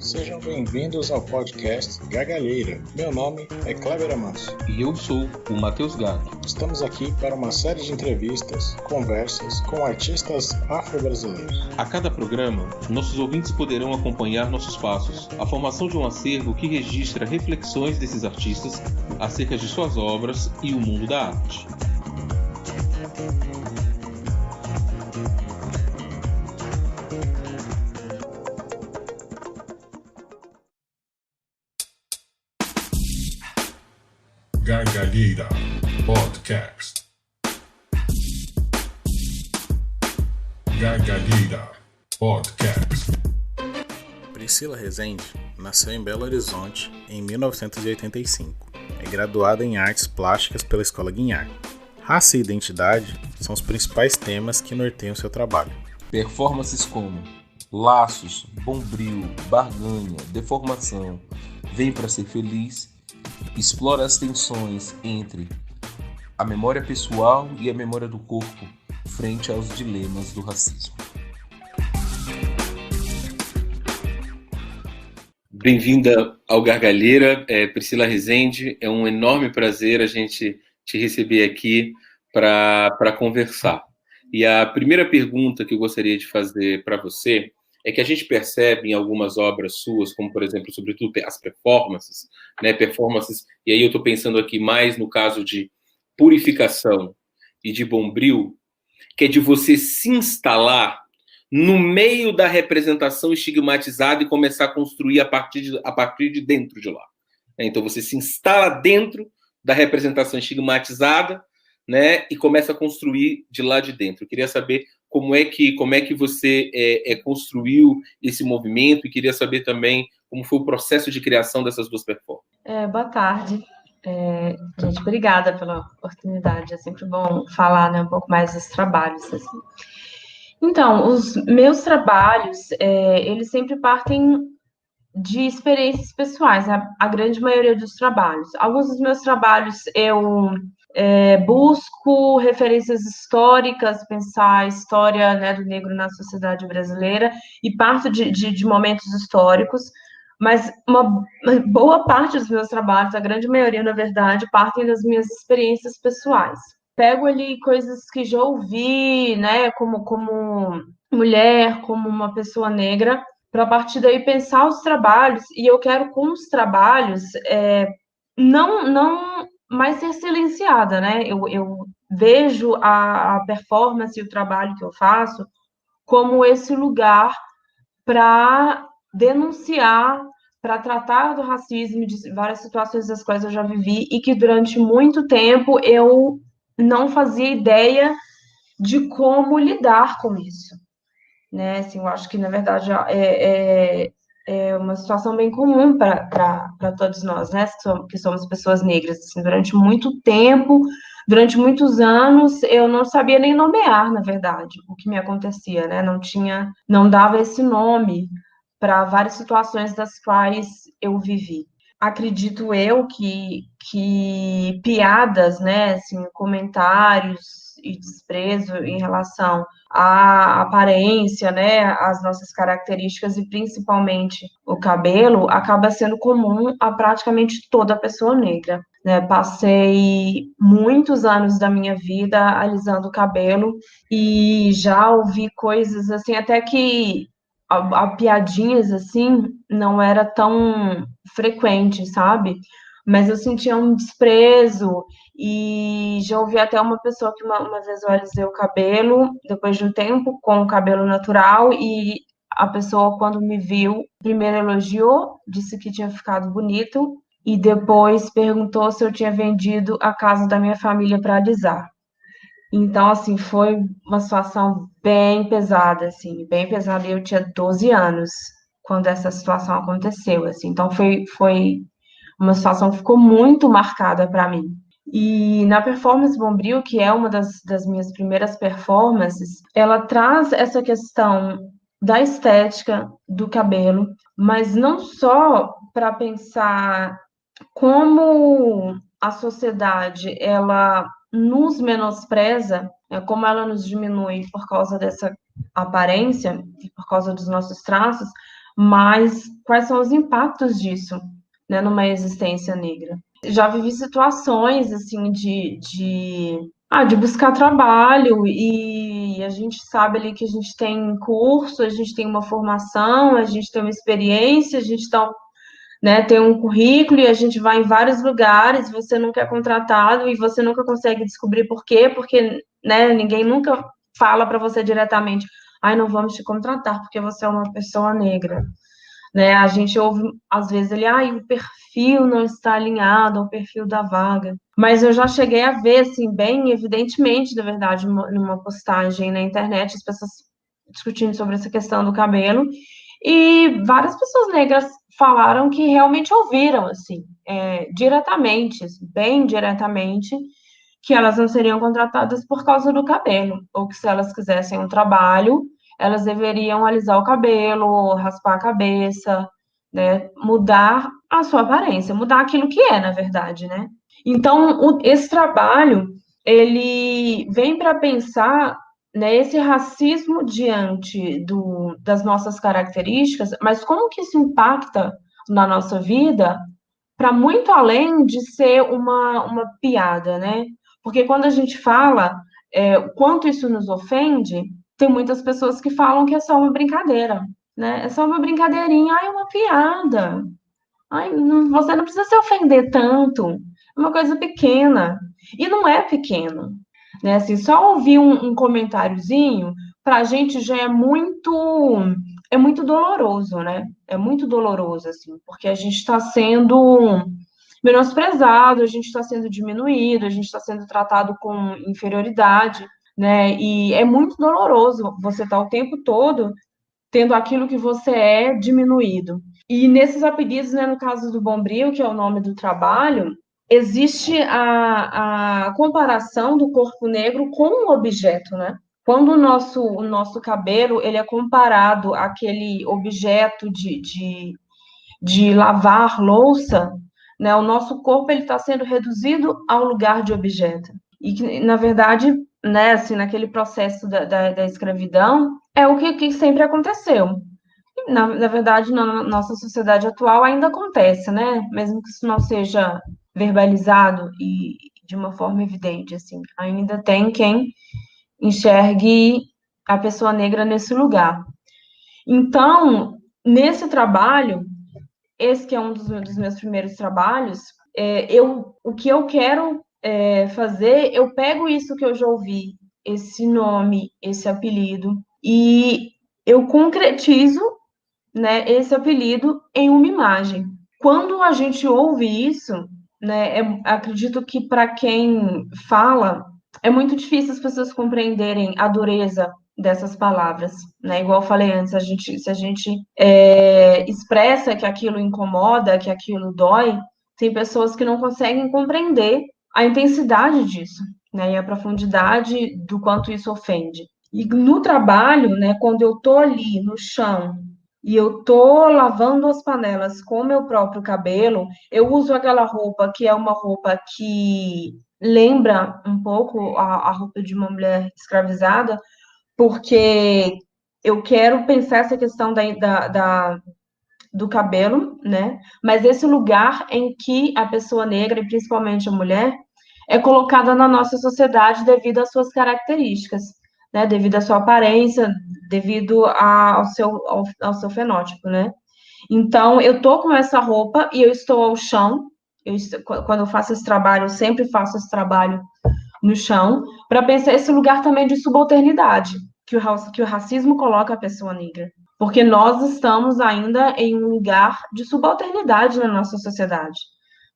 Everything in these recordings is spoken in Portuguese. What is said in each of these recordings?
Sejam bem-vindos ao podcast Gargalheira. Meu nome é Cleber Amancio. E eu sou o Matheus Gato. Estamos aqui para uma série de entrevistas, conversas com artistas afro-brasileiros. A cada programa, nossos ouvintes poderão acompanhar nossos passos, a formação de um acervo que registra reflexões desses artistas acerca de suas obras e o mundo da arte. Gargalheira Podcast. Gargalheira Podcast. Priscila Rezende nasceu em Belo Horizonte em 1985. É graduada em Artes Plásticas pela Escola Guignard. Raça e identidade são os principais temas que norteiam seu trabalho. Performances como Laços, Bombril, Barganha, Deformação, Vem Pra Ser Feliz explora as tensões entre a memória pessoal e a memória do corpo frente aos dilemas do racismo. Bem-vinda ao Gargalheira, Priscila Rezende. É um enorme prazer a gente te receber aqui para conversar. E a primeira pergunta que eu gostaria de fazer para você é que a gente percebe em algumas obras suas, como, por exemplo, sobretudo as performances, né, e aí eu estou pensando aqui mais no caso de Purificação e de Bombril, que é de você se instalar no meio da representação estigmatizada e começar a construir a partir de dentro de lá. Então, você se instala dentro da representação estigmatizada, né, e começa a construir de lá de dentro. Eu queria saber como é que você construiu esse movimento e queria saber também como foi o processo de criação dessas duas performances. Boa tarde. Gente, obrigada pela oportunidade. É sempre bom falar, né, um pouco mais dos trabalhos. Assim. Então, os meus trabalhos, eles sempre partem de experiências pessoais, a grande maioria dos trabalhos. Alguns dos meus trabalhos eu busco referências históricas, pensar a história, né, do negro na sociedade brasileira e parto de momentos históricos, mas uma boa parte dos meus trabalhos, a grande maioria, na verdade, partem das minhas experiências pessoais. Pego ali coisas que já ouvi, né, como mulher, como uma pessoa negra, para a partir daí pensar os trabalhos, e eu quero com os trabalhos não mais ser silenciada, né? Eu vejo a performance e o trabalho que eu faço como esse lugar para denunciar, para tratar do racismo, de várias situações das quais eu já vivi, e que durante muito tempo eu não fazia ideia de como lidar com isso. Né? Assim, eu acho que, na verdade, é uma situação bem comum para todos nós, né? Que somos pessoas negras. Assim, durante muito tempo, durante muitos anos, eu não sabia nem nomear, na verdade, o que me acontecia, né? Não dava esse nome para várias situações das quais eu vivi. Acredito eu que piadas, né, assim, comentários e desprezo em relação à aparência, né, às nossas características e principalmente o cabelo, acaba sendo comum a praticamente toda pessoa negra. Né? Passei muitos anos da minha vida alisando o cabelo e já ouvi coisas assim, até que a piadinhas assim não era tão frequente, sabe? Mas eu sentia um desprezo e já ouvi até uma pessoa que uma vez eu alisei o cabelo, depois de um tempo, com o cabelo natural, e a pessoa, quando me viu, primeiro elogiou, disse que tinha ficado bonito, e depois perguntou se eu tinha vendido a casa da minha família para alisar. Então, assim, foi uma situação bem pesada, assim, bem pesada, e eu tinha 12 anos quando essa situação aconteceu, assim, então foi uma situação que ficou muito marcada para mim. E na performance Bombril, que é uma das minhas primeiras performances, ela traz essa questão da estética do cabelo, mas não só para pensar como a sociedade ela nos menospreza, como ela nos diminui por causa dessa aparência e por causa dos nossos traços, mas quais são os impactos disso, né, numa existência negra. Já vivi situações assim de buscar trabalho, e a gente sabe ali que a gente tem curso, a gente tem uma formação, a gente tem uma experiência, a gente tá, né, tem um currículo, e a gente vai em vários lugares, você nunca é contratado e você nunca consegue descobrir por quê, porque, né, ninguém nunca fala para você diretamente, ai, não vamos te contratar porque você é uma pessoa negra, né? A gente ouve às vezes ele, ai, o perfil não está alinhado ao perfil da vaga. Mas eu já cheguei a ver, assim, bem evidentemente, na verdade, numa postagem na internet, as pessoas discutindo sobre essa questão do cabelo, e várias pessoas negras falaram que realmente ouviram, assim, diretamente, assim, bem diretamente, que elas não seriam contratadas por causa do cabelo, ou que se elas quisessem um trabalho, elas deveriam alisar o cabelo, raspar a cabeça, né, mudar a sua aparência, mudar aquilo que é, na verdade, né? Então, esse trabalho, ele vem para pensar, né, esse racismo diante das nossas características, mas como que isso impacta na nossa vida, para muito além de ser uma piada, né? Porque quando a gente fala o quanto isso nos ofende, tem muitas pessoas que falam que é só uma brincadeira, né? É só uma brincadeirinha, ai, uma piada. Ai, você não precisa se ofender tanto. É uma coisa pequena. E não é pequeno, né? Assim, só ouvir um comentáriozinho, para a gente já é muito doloroso, né? É muito doloroso, assim, porque a gente está sendo menosprezado, a gente está sendo diminuído, a gente está sendo tratado com inferioridade, né? E é muito doloroso você estar o tempo todo tendo aquilo que você é diminuído. E nesses apelidos, né, no caso do Bombril, que é o nome do trabalho, existe a comparação do corpo negro com um objeto, né? Quando o nosso cabelo ele é comparado àquele objeto de lavar louça, né, o nosso corpo ele está sendo reduzido ao lugar de objeto. E que, na verdade, né, assim, naquele processo da escravidão, é o que sempre aconteceu. Na verdade, na nossa sociedade atual ainda acontece, né? Mesmo que isso não seja verbalizado e de uma forma evidente, assim. Ainda tem quem enxergue a pessoa negra nesse lugar. Então, nesse trabalho, esse que é um dos meus primeiros trabalhos, o que eu quero fazer, eu pego isso que eu já ouvi, esse nome, esse apelido, e eu concretizo, né, esse apelido em uma imagem. Quando a gente ouve isso, né, acredito que para quem fala, é muito difícil as pessoas compreenderem a dureza dessas palavras, né? Igual eu falei antes, se a gente expressa que aquilo incomoda, que aquilo dói, tem pessoas que não conseguem compreender a intensidade disso, né? E a profundidade do quanto isso ofende. E no trabalho, né, quando eu tô ali no chão e eu tô lavando as panelas com o meu próprio cabelo, eu uso aquela roupa que é uma roupa que lembra um pouco a roupa de uma mulher escravizada, porque eu quero pensar essa questão do cabelo, né? Mas esse lugar em que a pessoa negra, e principalmente a mulher, é colocada na nossa sociedade devido às suas características, né? Devido à sua aparência, devido ao seu fenótipo, né? Então, eu tô com essa roupa e eu estou ao chão. Quando eu faço esse trabalho, eu sempre faço esse trabalho no chão, para pensar esse lugar também de subalternidade que o racismo coloca a pessoa negra. Porque nós estamos ainda em um lugar de subalternidade na nossa sociedade.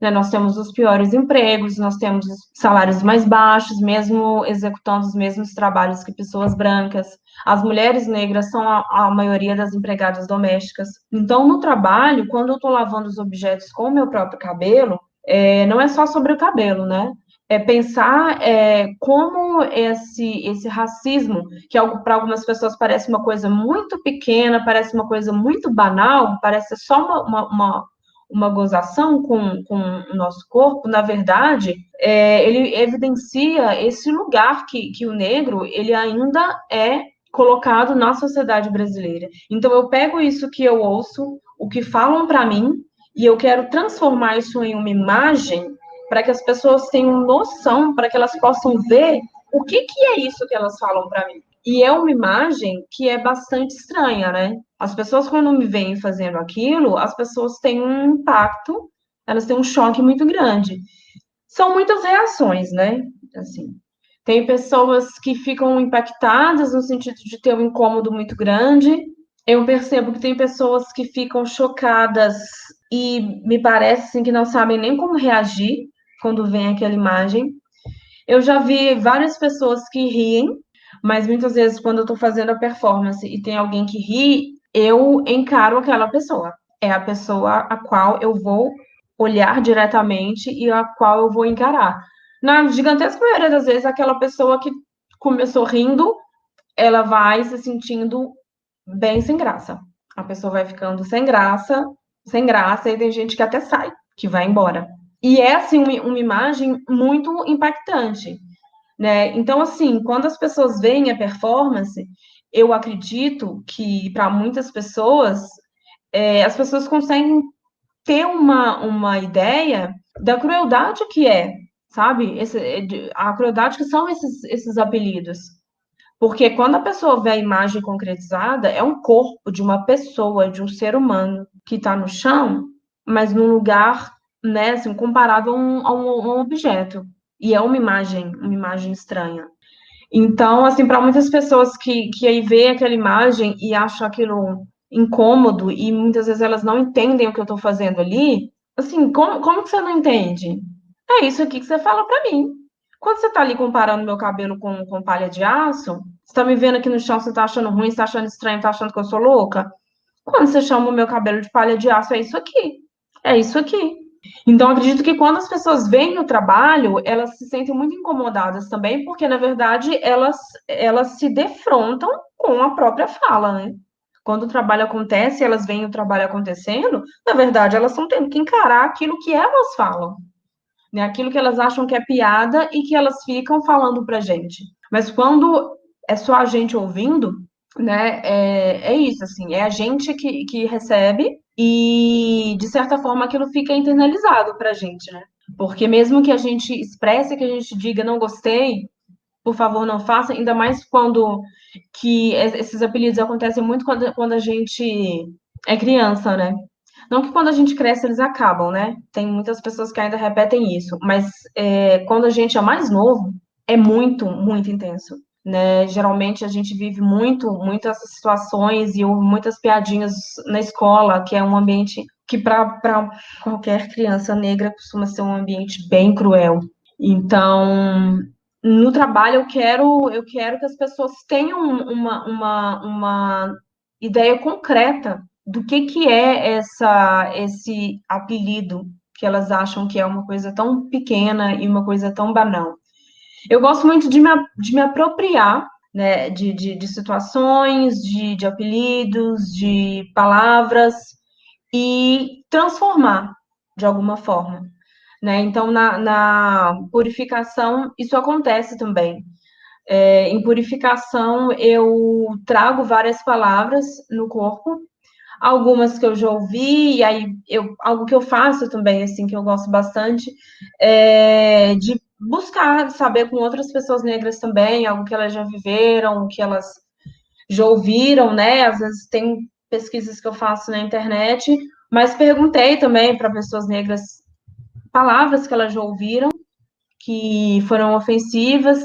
Né? Nós temos os piores empregos, nós temos salários mais baixos, mesmo executando os mesmos trabalhos que pessoas brancas. As mulheres negras são a maioria das empregadas domésticas. Então, no trabalho, quando eu estou lavando os objetos com o meu próprio cabelo, não é só sobre o cabelo, né? pensar como esse racismo, que para algumas pessoas parece uma coisa muito pequena, parece uma coisa muito banal, parece só uma gozação com o nosso corpo, na verdade, ele evidencia esse lugar que o negro ele ainda é colocado na sociedade brasileira. Então, eu pego isso que eu ouço, o que falam para mim, e eu quero transformar isso em uma imagem para que as pessoas tenham noção, para que elas possam ver o que é isso que elas falam para mim. E é uma imagem que é bastante estranha, né? As pessoas, quando me veem fazendo aquilo, as pessoas têm um impacto, elas têm um choque muito grande. São muitas reações, né? Assim, tem pessoas que ficam impactadas no sentido de ter um incômodo muito grande. Eu percebo que tem pessoas que ficam chocadas e me parece assim, que não sabem nem como reagir quando vem aquela imagem. Eu já vi várias pessoas que riem, mas muitas vezes quando eu estou fazendo a performance e tem alguém que ri, eu encaro aquela pessoa. É a pessoa a qual eu vou olhar diretamente e a qual eu vou encarar. Na gigantesca maioria das vezes, aquela pessoa que começou rindo, ela vai se sentindo bem sem graça. A pessoa vai ficando sem graça, e tem gente que até sai, que vai embora. E é, assim, uma imagem muito impactante, né? Então, assim, quando as pessoas veem a performance, eu acredito que, para muitas pessoas, as pessoas conseguem ter uma ideia da crueldade que sabe? A crueldade que são esses apelidos. Porque quando a pessoa vê a imagem concretizada, é um corpo de uma pessoa, de um ser humano, que está no chão, mas num lugar, né, assim, comparado a um objeto. E é uma imagem estranha. Então, assim, para muitas pessoas que aí vê aquela imagem e acham aquilo incômodo, e muitas vezes elas não entendem o que eu estou fazendo ali, assim, como que você não entende? É isso aqui que você fala para mim. Quando você está ali comparando meu cabelo com palha de aço, você está me vendo aqui no chão, você está achando ruim, você está achando estranho, está achando que eu sou louca? Quando você chama o meu cabelo de palha de aço, é isso aqui. É isso aqui. Então, acredito que quando as pessoas veem o trabalho, elas se sentem muito incomodadas também, porque, na verdade, elas se defrontam com a própria fala, né? Quando o trabalho acontece, elas veem o trabalho acontecendo, na verdade, elas estão tendo que encarar aquilo que elas falam, né? Aquilo que elas acham que é piada e que elas ficam falando pra gente. Mas quando é só a gente ouvindo, né, é isso, assim, é a gente que recebe e, de certa forma, aquilo fica internalizado pra gente, né? Porque mesmo que a gente expresse, que a gente diga não gostei, por favor, não faça, ainda mais quando que esses apelidos acontecem muito quando a gente é criança, né? Não que quando a gente cresce eles acabam, né? Tem muitas pessoas que ainda repetem isso, mas quando a gente é mais novo, é muito, muito intenso, né? Geralmente a gente vive muitas situações e muitas piadinhas na escola, que é um ambiente que para qualquer criança negra costuma ser um ambiente bem cruel. Então, no trabalho eu quero que as pessoas tenham uma ideia concreta do que é esse apelido que elas acham que é uma coisa tão pequena e uma coisa tão banal. Eu gosto muito de me apropriar, né, de situações, de apelidos, de palavras e transformar de alguma forma, né? Então, na purificação, isso acontece também. Em purificação, eu trago várias palavras no corpo, algumas que eu já ouvi, e aí algo que eu faço também, assim, que eu gosto bastante, é de buscar saber com outras pessoas negras também, algo que elas já viveram, que elas já ouviram, né? Às vezes tem pesquisas que eu faço na internet, mas perguntei também para pessoas negras palavras que elas já ouviram, que foram ofensivas.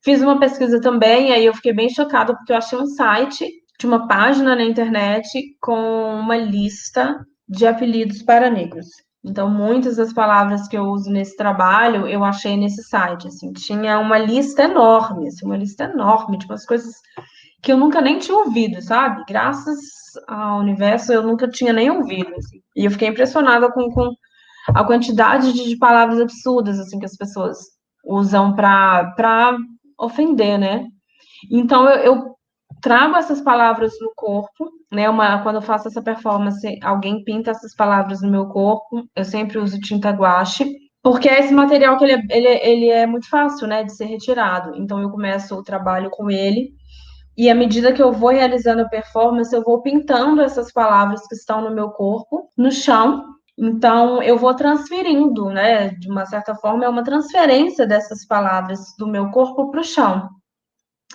Fiz uma pesquisa também, aí eu fiquei bem chocada, porque eu achei um site de uma página na internet com uma lista de apelidos para negros. Então, muitas das palavras que eu uso nesse trabalho, eu achei nesse site, assim, tinha uma lista enorme, assim, uma lista enorme de umas coisas que eu nunca nem tinha ouvido, sabe? Graças ao universo, eu nunca tinha nem ouvido, assim. E eu fiquei impressionada com a quantidade de palavras absurdas, assim, que as pessoas usam para ofender, né? Então, eu trago essas palavras no corpo, né? Quando eu faço essa performance, alguém pinta essas palavras no meu corpo, eu sempre uso tinta guache, porque é esse material que ele é muito fácil, né, de ser retirado. Então, eu começo o trabalho com ele, e à medida que eu vou realizando a performance, eu vou pintando essas palavras que estão no meu corpo, no chão. Então, eu vou transferindo, né? De uma certa forma, é uma transferência dessas palavras do meu corpo para o chão.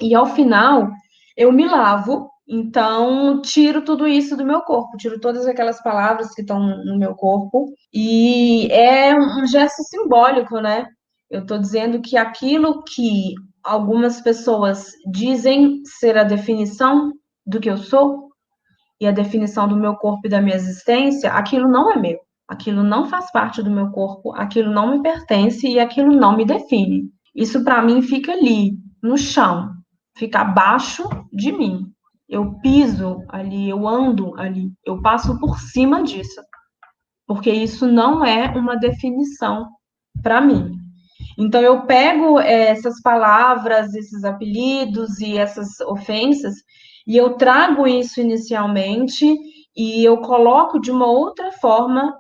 E ao final, eu me lavo, então tiro tudo isso do meu corpo, tiro todas aquelas palavras que estão no meu corpo. E é um gesto simbólico, né? Eu estou dizendo que aquilo que algumas pessoas dizem ser a definição do que eu sou e a definição do meu corpo e da minha existência, aquilo não é meu. Aquilo não faz parte do meu corpo, aquilo não me pertence e aquilo não me define. Isso para mim fica ali, no chão, fica abaixo de mim. Eu piso ali, eu ando ali, eu passo por cima disso, porque isso não é uma definição para mim. Então, eu pego essas palavras, esses apelidos e essas ofensas, e eu trago isso inicialmente, e eu coloco de uma outra forma,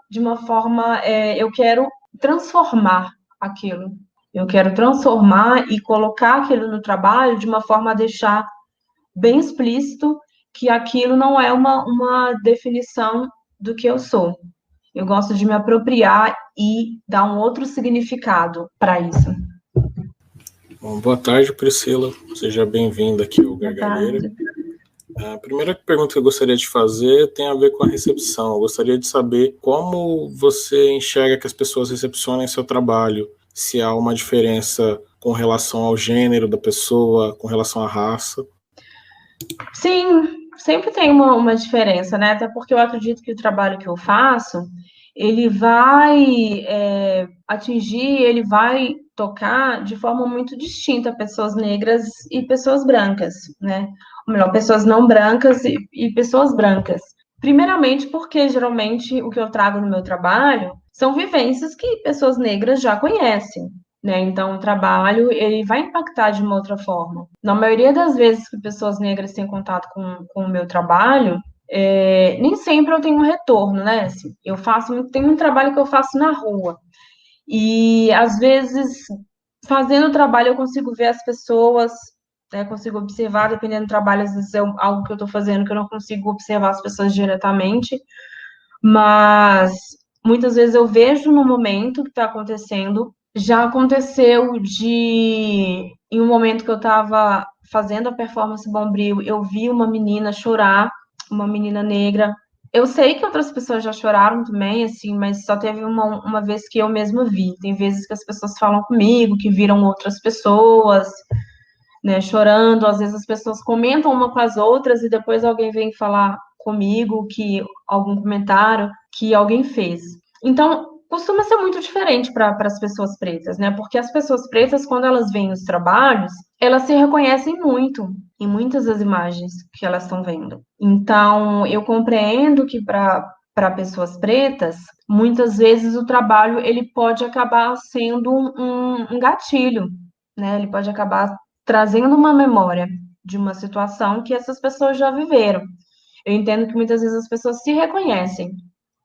eu quero transformar aquilo. Eu quero transformar e colocar aquilo no trabalho de uma forma a deixar bem explícito que aquilo não é uma definição do que eu sou. Eu gosto de me apropriar e dar um outro significado para isso. Bom, boa tarde, Priscila. Seja bem-vinda aqui ao Gargalheira. A primeira pergunta que eu gostaria de fazer tem a ver com a recepção. Eu gostaria de saber como você enxerga que as pessoas recepcionem seu trabalho, se há uma diferença com relação ao gênero da pessoa, com relação à raça. Sim, sempre tem uma diferença, né? Até porque eu acredito que o trabalho que eu faço, ele vai atingir, ele vai tocar de forma muito distinta pessoas negras e pessoas brancas, né? Ou melhor, pessoas não brancas e pessoas brancas. Primeiramente porque, geralmente, o que eu trago no meu trabalho são vivências que pessoas negras já conhecem, né? Então, o trabalho, ele vai impactar de uma outra forma. Na maioria das vezes que pessoas negras têm contato com o meu trabalho, nem sempre eu tenho um retorno, né? Assim, tem um trabalho que eu faço na rua. E, às vezes, fazendo o trabalho, eu consigo ver as pessoas, né? Consigo observar, dependendo do trabalho, às vezes é algo que eu estou fazendo que eu não consigo observar as pessoas diretamente. Mas, muitas vezes eu vejo no momento que está acontecendo. Já aconteceu em um momento que eu estava fazendo a performance Bombril, eu vi uma menina chorar, uma menina negra. Eu sei que outras pessoas já choraram também, assim, mas só teve uma vez que eu mesma vi. Tem vezes que as pessoas falam comigo, que viram outras pessoas, né, chorando. Às vezes as pessoas comentam uma com as outras e depois alguém vem falar comigo que algum comentário que alguém fez. Então, costuma ser muito diferente para as pessoas pretas, né? Porque as pessoas pretas, quando elas veem os trabalhos, elas se reconhecem muito em muitas das imagens que elas estão vendo. Então, eu compreendo que para pessoas pretas, muitas vezes o trabalho ele pode acabar sendo um gatilho, né? Ele pode acabar trazendo uma memória de uma situação que essas pessoas já viveram. Eu entendo que muitas vezes as pessoas se reconhecem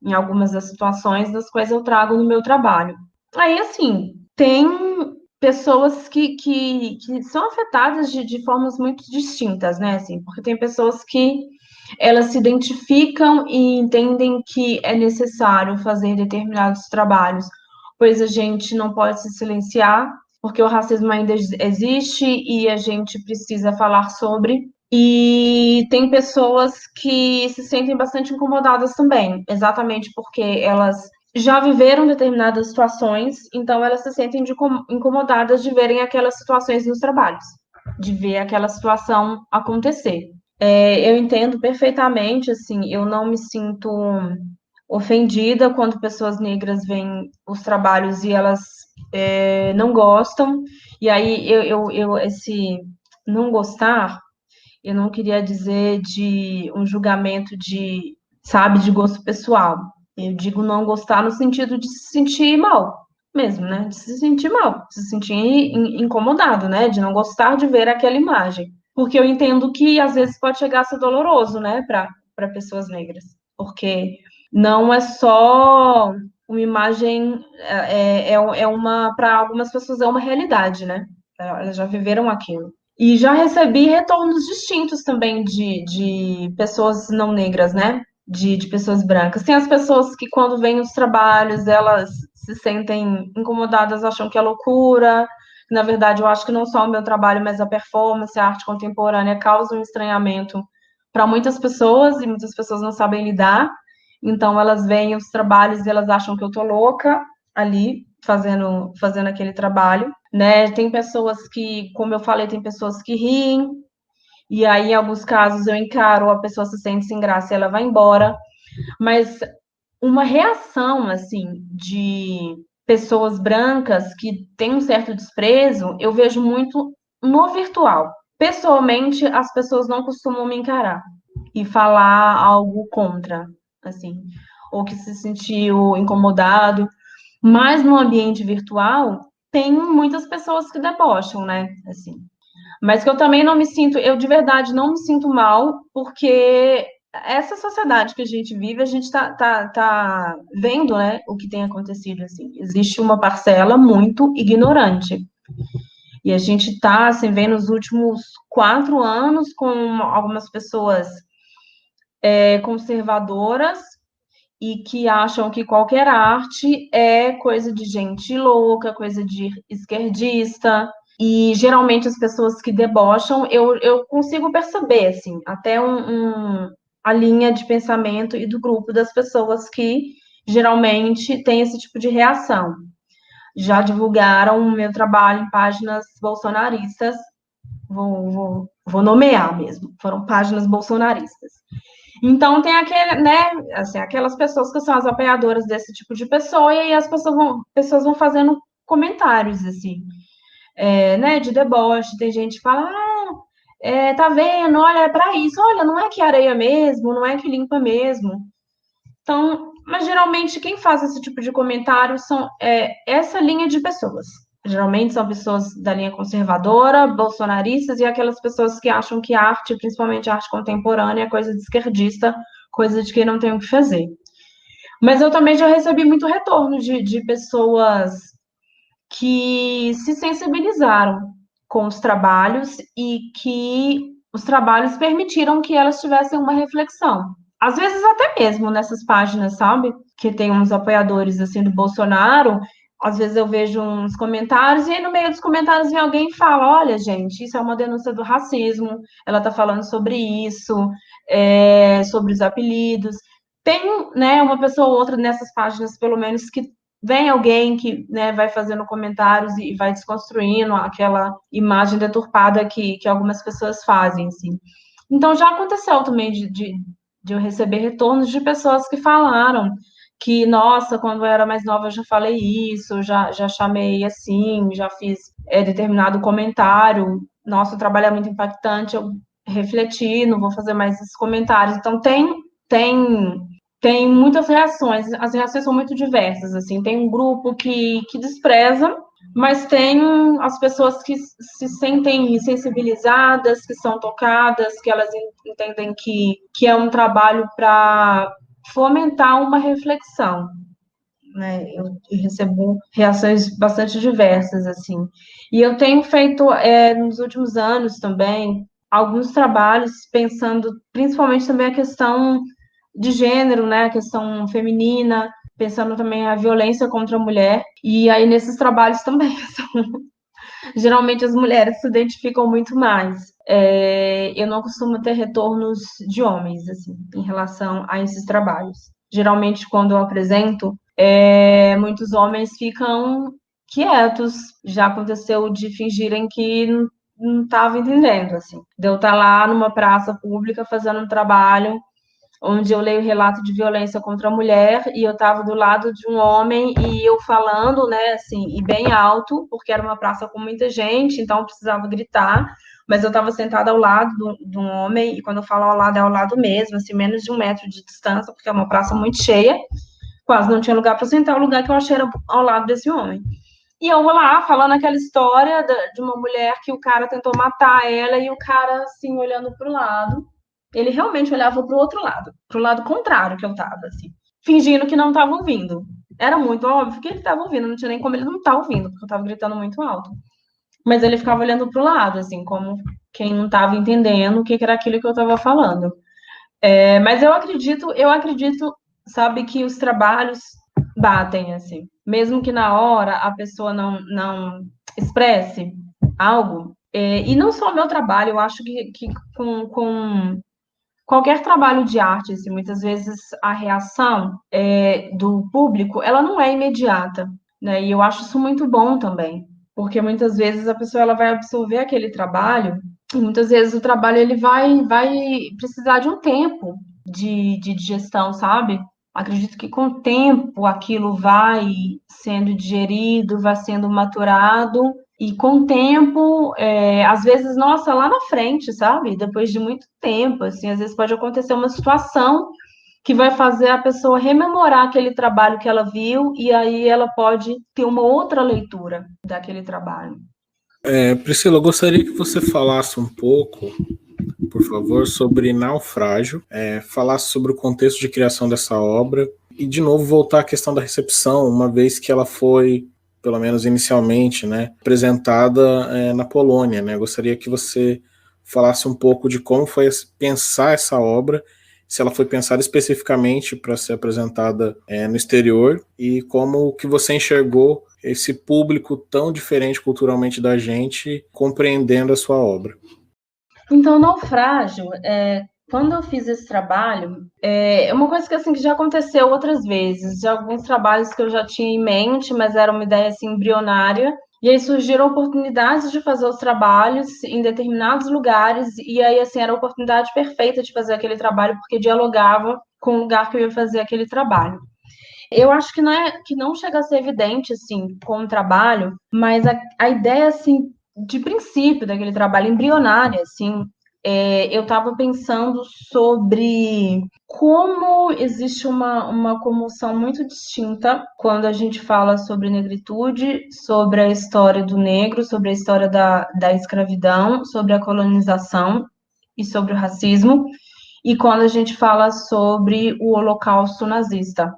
em algumas das situações das quais eu trago no meu trabalho. Aí, assim, tem pessoas que são afetadas de formas muito distintas, né, assim, porque tem pessoas que elas se identificam e entendem que é necessário fazer determinados trabalhos, pois a gente não pode se silenciar, porque o racismo ainda existe e a gente precisa falar sobre. E tem pessoas que se sentem bastante incomodadas também, exatamente porque elas já viveram determinadas situações, então elas se sentem incomodadas de verem aquelas situações nos trabalhos, de ver aquela situação acontecer. Eu entendo perfeitamente, assim, eu não me sinto ofendida quando pessoas negras veem os trabalhos e elas não gostam, e aí esse não gostar, eu não queria dizer de um julgamento de gosto pessoal. Eu digo não gostar no sentido de se sentir mal, mesmo, né? De se sentir mal, de se sentir incomodado, né? De não gostar de ver aquela imagem. Porque eu entendo que às vezes pode chegar a ser doloroso, né, para pessoas negras. Porque não é só uma imagem, é uma, para algumas pessoas é uma realidade, né? Elas já viveram aquilo. E já recebi retornos distintos também de pessoas não negras, né? De pessoas brancas. Tem as pessoas que, quando vêm os trabalhos, elas se sentem incomodadas, acham que é loucura. Na verdade, eu acho que não só o meu trabalho, mas a performance, a arte contemporânea causa um estranhamento para muitas pessoas, e muitas pessoas não sabem lidar. Então, elas veem os trabalhos e elas acham que eu tô louca ali, fazendo aquele trabalho, né? Tem pessoas que, como eu falei, tem pessoas que riem, e aí, em alguns casos, eu encaro, a pessoa se sente sem graça e ela vai embora. Mas uma reação, assim, de pessoas brancas que têm um certo desprezo, eu vejo muito no virtual. Pessoalmente, as pessoas não costumam me encarar e falar algo contra, assim, ou que se sentiu incomodado. Mas no ambiente virtual, tem muitas pessoas que debocham, né? Assim. Mas que eu também não me sinto, eu de verdade não me sinto mal, porque essa sociedade que a gente vive, a gente tá vendo, né, o que tem acontecido, assim. Existe uma parcela muito ignorante. E a gente está, assim, vendo os últimos 4 anos com algumas pessoas conservadoras e que acham que qualquer arte é coisa de gente louca, coisa de esquerdista. E geralmente as pessoas que debocham, eu consigo perceber, assim, até a linha de pensamento e do grupo das pessoas que geralmente tem esse tipo de reação. Já divulgaram o meu trabalho em páginas bolsonaristas, vou nomear mesmo, foram páginas bolsonaristas. Então tem aquele, né, assim, aquelas pessoas que são as apoiadoras desse tipo de pessoa, e aí as pessoas vão fazendo comentários, assim, né, de deboche. Tem gente que fala, tá vendo, olha, é para isso, olha, não é que areia mesmo, não é que limpa mesmo. Então, mas geralmente quem faz esse tipo de comentário são essa linha de pessoas. Geralmente são pessoas da linha conservadora, bolsonaristas, e aquelas pessoas que acham que arte, principalmente arte contemporânea, é coisa de esquerdista, coisa de quem não tem o que fazer. Mas eu também já recebi muito retorno de pessoas que se sensibilizaram com os trabalhos e que os trabalhos permitiram que elas tivessem uma reflexão. Às vezes até mesmo nessas páginas, sabe? Que tem uns apoiadores, assim, do Bolsonaro. Às vezes eu vejo uns comentários, e aí no meio dos comentários vem alguém e fala, olha, gente, isso é uma denúncia do racismo, ela está falando sobre isso, sobre os apelidos. Tem, né, uma pessoa ou outra nessas páginas, pelo menos, que vem alguém que, né, vai fazendo comentários e vai desconstruindo aquela imagem deturpada que algumas pessoas fazem, assim. Então, já aconteceu também de eu receber retornos de pessoas que falaram que, nossa, quando eu era mais nova eu já falei isso, já chamei assim, já fiz determinado comentário, nossa, o trabalho é muito impactante, eu refleti, não vou fazer mais esses comentários. Então, tem muitas reações, as reações são muito diversas, assim, tem um grupo que despreza, mas tem as pessoas que se sentem sensibilizadas, que são tocadas, que elas entendem que é um trabalho para fomentar uma reflexão, né? Eu recebo reações bastante diversas, assim. E eu tenho feito, nos últimos anos também, alguns trabalhos pensando principalmente também a questão de gênero, né, a questão feminina, pensando também a violência contra a mulher. E aí nesses trabalhos também geralmente as mulheres se identificam muito mais. Eu não costumo ter retornos de homens, assim, em relação a esses trabalhos. Geralmente, quando eu apresento, muitos homens ficam quietos. Já aconteceu de fingirem que não estavam entendendo, assim. De eu estar lá numa praça pública fazendo um trabalho onde eu leio relato de violência contra a mulher, e eu estava do lado de um homem, e eu falando, né, assim, e bem alto, porque era uma praça com muita gente, então eu precisava gritar, mas eu estava sentada ao lado de um homem, e quando eu falo ao lado, é ao lado mesmo, assim, menos de 1 metro de distância, porque é uma praça muito cheia, quase não tinha lugar para sentar, o lugar que eu achei era ao lado desse homem. E eu vou lá, falando aquela história de uma mulher que o cara tentou matar ela, e o cara, assim, olhando pro lado, ele realmente olhava pro outro lado, pro lado contrário que eu tava, assim, fingindo que não tava ouvindo. Era muito óbvio que ele tava ouvindo, não tinha nem como ele não tá ouvindo, porque eu tava gritando muito alto. Mas ele ficava olhando pro lado, assim, como quem não tava entendendo o que era aquilo que eu tava falando. Mas eu acredito, sabe, que os trabalhos batem, assim. Mesmo que na hora a pessoa não expresse algo. E não só o meu trabalho, eu acho que com qualquer trabalho de arte, assim, muitas vezes a reação do público, ela não é imediata, né? E eu acho isso muito bom também. Porque muitas vezes a pessoa ela vai absorver aquele trabalho, e muitas vezes o trabalho ele vai precisar de um tempo de digestão, sabe? Acredito que com o tempo aquilo vai sendo digerido, vai sendo maturado, e com o tempo, às vezes, nossa, lá na frente, sabe? Depois de muito tempo, assim, às vezes pode acontecer uma situação que vai fazer a pessoa rememorar aquele trabalho que ela viu, e aí ela pode ter uma outra leitura daquele trabalho. Priscila, eu gostaria que você falasse um pouco, por favor, sobre Naufrágio, falasse sobre o contexto de criação dessa obra e, de novo, voltar à questão da recepção, uma vez que ela foi, pelo menos inicialmente, né, apresentada na Polônia, né? Eu gostaria que você falasse um pouco de como foi pensar essa obra, se ela foi pensada especificamente para ser apresentada no exterior, e como que você enxergou esse público tão diferente culturalmente da gente compreendendo a sua obra. Então, Naufrágio, quando eu fiz esse trabalho, é uma coisa que, assim, que já aconteceu outras vezes, de alguns trabalhos que eu já tinha em mente, mas era uma ideia assim, embrionária, e aí surgiram oportunidades de fazer os trabalhos em determinados lugares, e aí, assim, era a oportunidade perfeita de fazer aquele trabalho, porque dialogava com o lugar que eu ia fazer aquele trabalho. Eu acho que não chega a ser evidente, assim, com o trabalho, mas a ideia, assim, de princípio daquele trabalho embrionário, assim, eu estava pensando sobre como existe uma comoção muito distinta quando a gente fala sobre negritude, sobre a história do negro, sobre a história da escravidão, sobre a colonização e sobre o racismo, e quando a gente fala sobre o Holocausto nazista.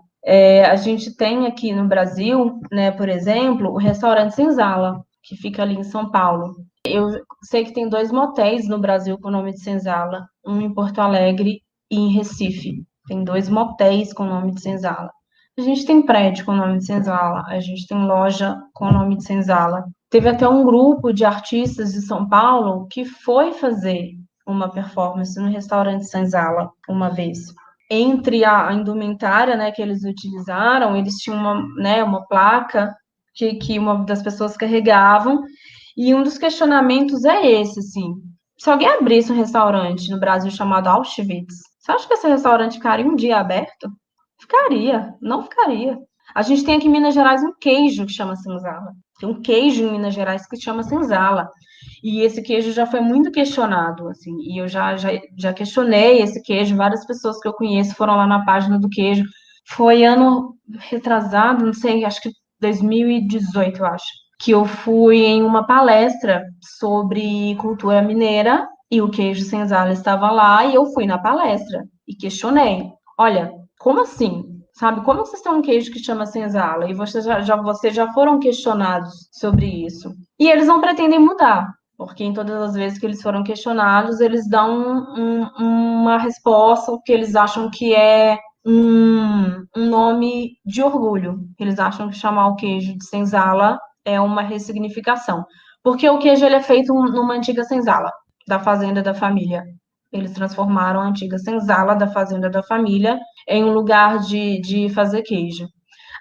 A gente tem aqui no Brasil, né, por exemplo, o restaurante Senzala, que fica ali em São Paulo. Eu sei que tem 2 motéis no Brasil com o nome de Senzala, um em Porto Alegre e em Recife. Tem 2 motéis com o nome de Senzala. A gente tem prédio com o nome de Senzala, a gente tem loja com o nome de Senzala. Teve até um grupo de artistas de São Paulo que foi fazer uma performance no restaurante Senzala uma vez. Entre a indumentária, né, que eles utilizaram, eles tinham uma placa que uma das pessoas carregavam, e um dos questionamentos é esse, assim, se alguém abrisse um restaurante no Brasil chamado Auschwitz, você acha que esse restaurante ficaria um dia aberto? Ficaria, não ficaria. A gente tem aqui em Minas Gerais um queijo que chama senzala. Tem um queijo em Minas Gerais que chama senzala. E esse queijo já foi muito questionado, assim, e eu já questionei esse queijo, várias pessoas que eu conheço foram lá na página do queijo. Foi ano retrasado, não sei, acho que 2018, eu acho, que eu fui em uma palestra sobre cultura mineira e o queijo senzala estava lá e eu fui na palestra e questionei. Olha, como assim? Sabe, como vocês têm um queijo que chama senzala? E vocês já foram questionados sobre isso. E eles não pretendem mudar, porque em todas as vezes que eles foram questionados, eles dão uma resposta que eles acham que é um nome de orgulho. Eles acham que chamar o queijo de senzala é uma ressignificação. Porque o queijo ele é feito numa antiga senzala, da fazenda da família. Eles transformaram a antiga senzala da fazenda da família em um lugar de fazer queijo.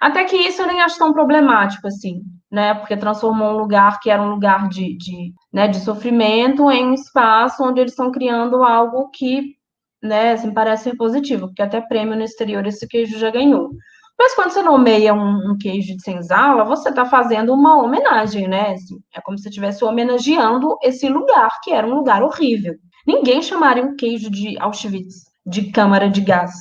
Até que isso eu nem acho tão problemático assim, né? Porque transformou um lugar que era um lugar de sofrimento em um espaço onde eles estão criando algo que, né, assim, parece ser positivo, porque até prêmio no exterior esse queijo já ganhou. Mas quando você nomeia um queijo de senzala, você está fazendo uma homenagem, né? Assim, é como se estivesse homenageando esse lugar, que era um lugar horrível. Ninguém chamaria um queijo de Auschwitz, de câmara de gás.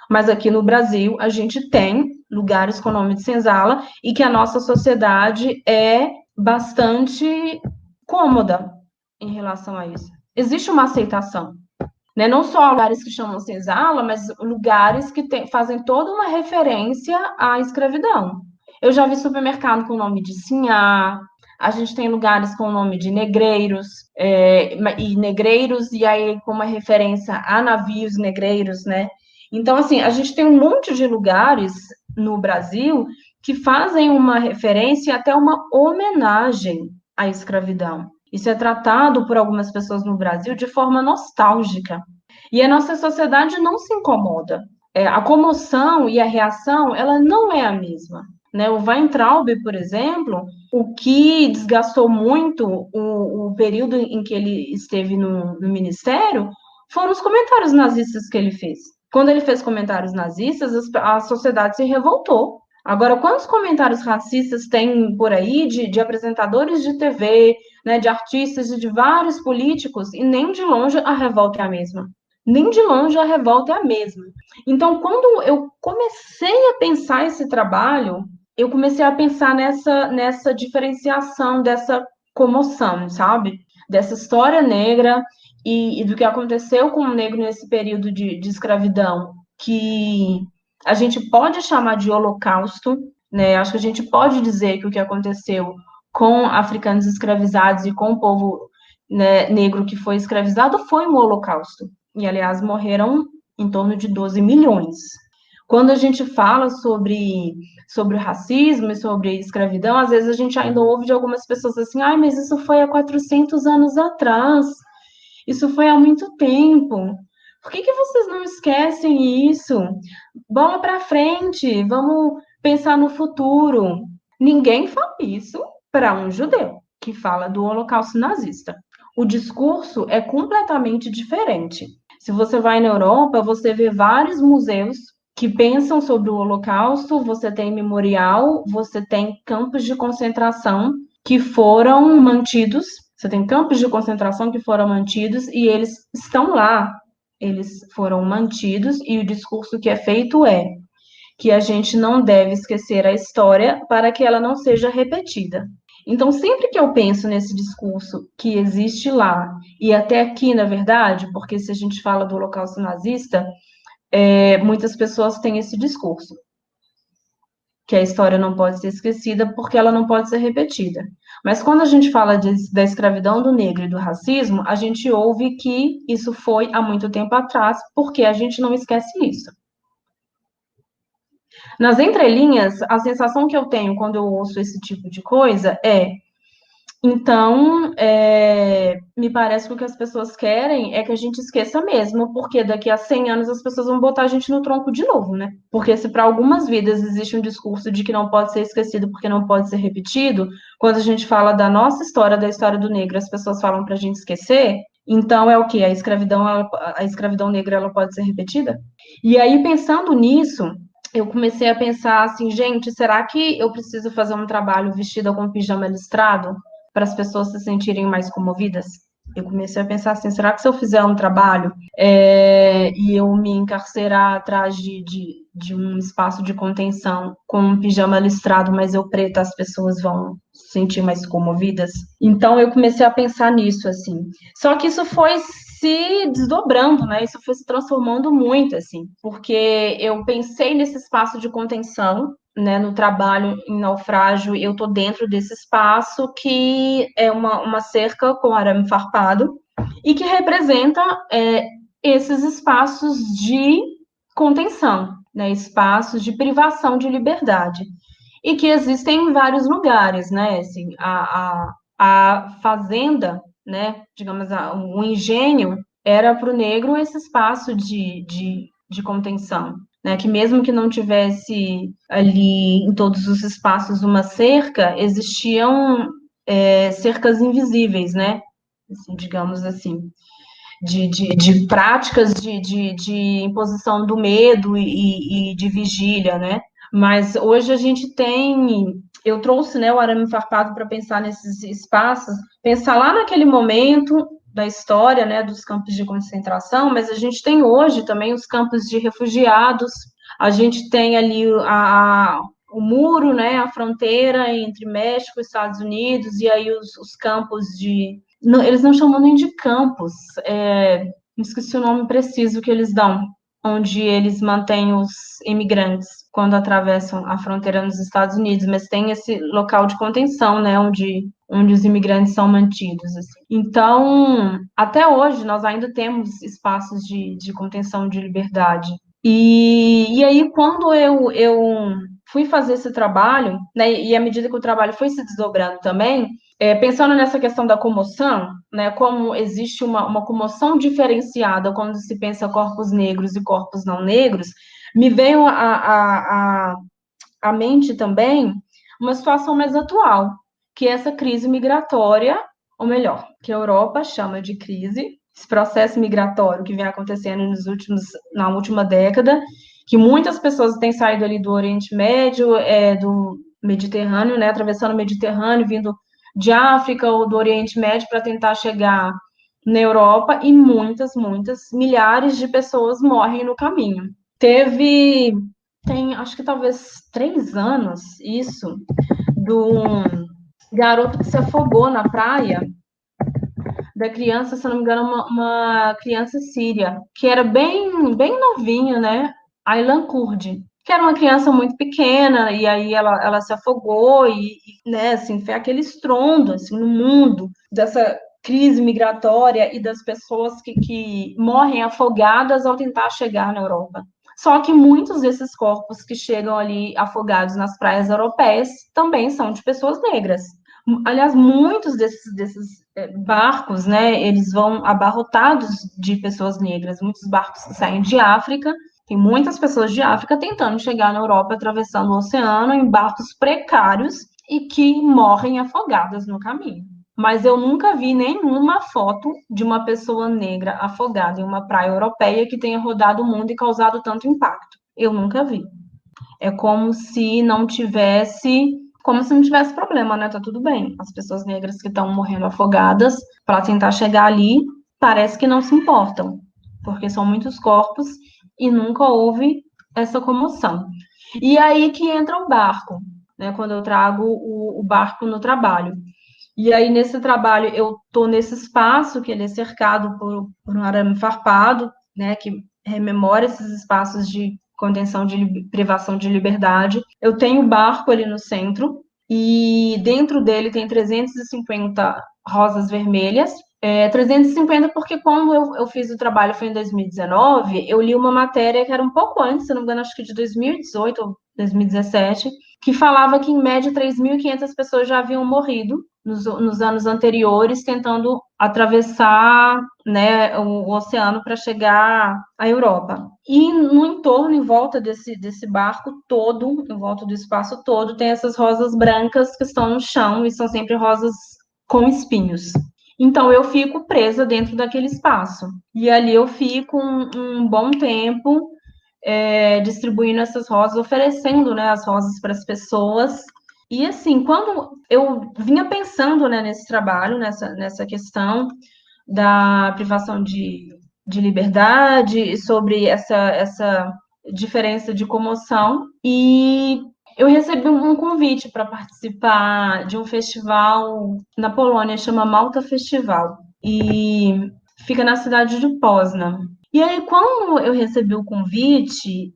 Mas aqui no Brasil, a gente tem lugares com o nome de senzala e que a nossa sociedade é bastante cômoda em relação a isso. Existe uma aceitação, né? Não só lugares que chamam senzala, mas lugares que fazem toda uma referência à escravidão. Eu já vi supermercado com o nome de Sinhá, a gente tem lugares com o nome de negreiros, e aí com uma referência a navios negreiros, né? Então, assim, a gente tem um monte de lugares no Brasil que fazem uma referência e até uma homenagem à escravidão. Isso é tratado por algumas pessoas no Brasil de forma nostálgica. E a nossa sociedade não se incomoda. A comoção e a reação, ela não é a mesma. Né? O Weintraub, por exemplo, o que desgastou muito o período em que ele esteve no ministério foram os comentários nazistas que ele fez. Quando ele fez comentários nazistas, a sociedade se revoltou. Agora, quantos comentários racistas tem por aí de apresentadores de TV, né, de artistas e de vários políticos, e nem de longe a revolta é a mesma. Nem de longe a revolta é a mesma. Então, quando eu comecei a pensar esse trabalho, eu comecei a pensar nessa diferenciação, dessa comoção, sabe? Dessa história negra e do que aconteceu com o negro nesse período de escravidão, que a gente pode chamar de holocausto, né? Acho que a gente pode dizer que o que aconteceu com africanos escravizados e com o povo, né, negro que foi escravizado foi um holocausto. E, aliás, morreram em torno de 12 milhões. Quando a gente fala sobre o racismo e sobre a escravidão, às vezes a gente ainda ouve de algumas pessoas assim, mas isso foi há 400 anos atrás, isso foi há muito tempo. Por que vocês não esquecem isso? Bola para frente, vamos pensar no futuro. Ninguém fala isso para um judeu que fala do Holocausto nazista. O discurso é completamente diferente. Se você vai na Europa, você vê vários museus que pensam sobre o Holocausto, você tem memorial, você tem campos de concentração que foram mantidos, e eles estão lá, eles foram mantidos, e o discurso que é feito é que a gente não deve esquecer a história para que ela não seja repetida. Então, sempre que eu penso nesse discurso que existe lá, e até aqui, na verdade, porque se a gente fala do Holocausto nazista, muitas pessoas têm esse discurso, que a história não pode ser esquecida porque ela não pode ser repetida. Mas quando a gente fala da escravidão do negro e do racismo, a gente ouve que isso foi há muito tempo atrás, porque a gente não esquece isso. Nas entrelinhas, a sensação que eu tenho quando eu ouço esse tipo de coisa então, me parece que o que as pessoas querem é que a gente esqueça mesmo, porque daqui a 100 anos as pessoas vão botar a gente no tronco de novo, né? Porque se para algumas vidas existe um discurso de que não pode ser esquecido porque não pode ser repetido, quando a gente fala da nossa história, da história do negro, as pessoas falam para a gente esquecer, então é o quê? A escravidão negra, ela pode ser repetida? E aí, pensando nisso, eu comecei a pensar assim, gente, será que eu preciso fazer um trabalho vestida com pijama listrado para as pessoas se sentirem mais comovidas? Eu comecei a pensar assim, será que se eu fizer um trabalho e eu me encarcerar atrás de um espaço de contenção com um pijama listrado, mas eu preta, as pessoas vão se sentir mais comovidas? Então, eu comecei a pensar nisso, assim. Só que isso foi se desdobrando, né? Isso foi se transformando muito, assim, porque eu pensei nesse espaço de contenção, né, no trabalho em naufrágio, eu estou dentro desse espaço que é uma cerca com arame farpado e que representa esses espaços de contenção, né, espaços de privação de liberdade, e que existem em vários lugares, né, assim, a fazenda, né, digamos, o engenho era para o negro esse espaço de contenção, né, que mesmo que não tivesse ali em todos os espaços uma cerca, existiam cercas invisíveis, né, assim, digamos assim, de práticas de imposição do medo e de vigília, né, mas hoje a gente eu trouxe, né, o arame farpado para pensar nesses espaços, pensar lá naquele momento da história, né, dos campos de concentração, mas a gente tem hoje também os campos de refugiados, A gente tem ali o muro, né, a fronteira entre México e Estados Unidos, e aí os campos de... Não, eles não chamam nem de campos, esqueci o nome preciso que eles dão, onde eles mantêm os imigrantes quando atravessam a fronteira nos Estados Unidos, mas tem esse local de contenção, né, onde os imigrantes são mantidos. Assim. Então, até hoje, nós ainda temos espaços de contenção de liberdade. E aí, quando eu fui fazer esse trabalho, né, e à medida que o trabalho foi se desdobrando também, pensando nessa questão da comoção, né, como existe uma comoção diferenciada quando se pensa corpos negros e corpos não negros, me veio à mente também uma situação mais atual, que é essa crise migratória, ou melhor, que a Europa chama de crise, esse processo migratório que vem acontecendo na última década, que muitas pessoas têm saído ali do Oriente Médio, do Mediterrâneo, né, atravessando o Mediterrâneo, vindo de África ou do Oriente Médio para tentar chegar na Europa, e muitas, milhares de pessoas morrem no caminho. Tem, acho que talvez 3 anos, isso, de um garoto que se afogou na praia, da criança, se não me engano, uma criança síria, que era bem novinha, né? Aylan Kurdi, que era uma criança muito pequena, e aí ela se afogou, né, assim, foi aquele estrondo, assim, no mundo, dessa crise migratória e das pessoas que morrem afogadas ao tentar chegar na Europa. Só que muitos desses corpos que chegam ali afogados nas praias europeias também são de pessoas negras. Aliás, muitos desses barcos, né, eles vão abarrotados de pessoas negras. Muitos barcos que saem de África, tem muitas pessoas de África tentando chegar na Europa, atravessando o oceano em barcos precários e que morrem afogadas no caminho. Mas eu nunca vi nenhuma foto de uma pessoa negra afogada em uma praia europeia que tenha rodado o mundo e causado tanto impacto. Eu nunca vi. É como se não tivesse problema, né? Tá tudo bem. As pessoas negras que estão morrendo afogadas para tentar chegar ali, parece que não se importam, porque são muitos corpos e nunca houve essa comoção. E aí que entra o barco, né? Quando eu trago o barco no trabalho. E aí, nesse trabalho, eu estou nesse espaço que ele é cercado por um arame farpado, né, que rememora esses espaços de contenção de privação de liberdade. Eu tenho o barco ali no centro, e dentro dele tem 350 rosas vermelhas. 350 porque quando eu fiz o trabalho, foi em 2019, eu li uma matéria que era um pouco antes, se não me engano, acho que de 2018 ou 2017, que falava que, em média, 3.500 pessoas já haviam morrido nos anos anteriores, tentando atravessar, né, o oceano para chegar à Europa. E no entorno, em volta desse barco todo, em volta do espaço todo, tem essas rosas brancas que estão no chão, e são sempre rosas com espinhos. Então, eu fico presa dentro daquele espaço. E ali eu fico um bom tempo distribuindo essas rosas, oferecendo, né, as rosas para as pessoas. E, assim, quando eu vinha pensando, né, nesse trabalho, nessa questão da privação de liberdade, sobre essa diferença de comoção, e eu recebi um convite para participar de um festival na Polônia, chama Malta Festival, e fica na cidade de Poznan. E aí, quando eu recebi o convite,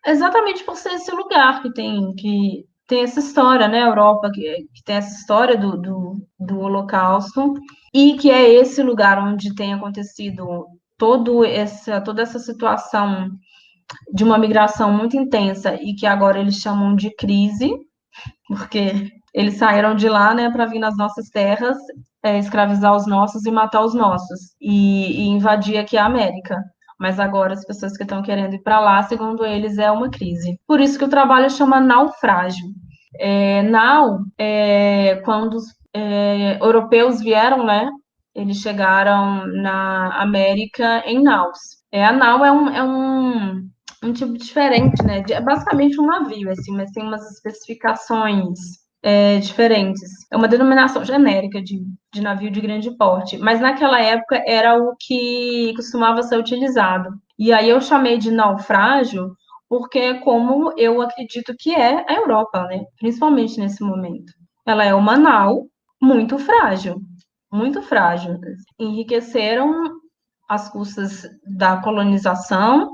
exatamente por ser esse lugar que tem essa história, né, Europa, que tem essa história do Holocausto, e que é esse lugar onde tem acontecido toda essa situação de uma migração muito intensa, e que agora eles chamam de crise, porque eles saíram de lá, né, para vir nas nossas terras, escravizar os nossos e matar os nossos, e invadir aqui a América. Mas agora as pessoas que estão querendo ir para lá, segundo eles, é uma crise. Por isso que o trabalho chama naufrágio. Quando os europeus vieram, né, eles chegaram na América em naus. A nau é um tipo diferente, né? É basicamente um navio, assim, mas tem umas especificações diferentes. É uma denominação genérica de navio de grande porte, mas naquela época era o que costumava ser utilizado. E aí eu chamei de naufrágio porque como eu acredito que é a Europa, né? Principalmente nesse momento. Ela é uma nau muito frágil, muito frágil. Enriqueceram às custas da colonização,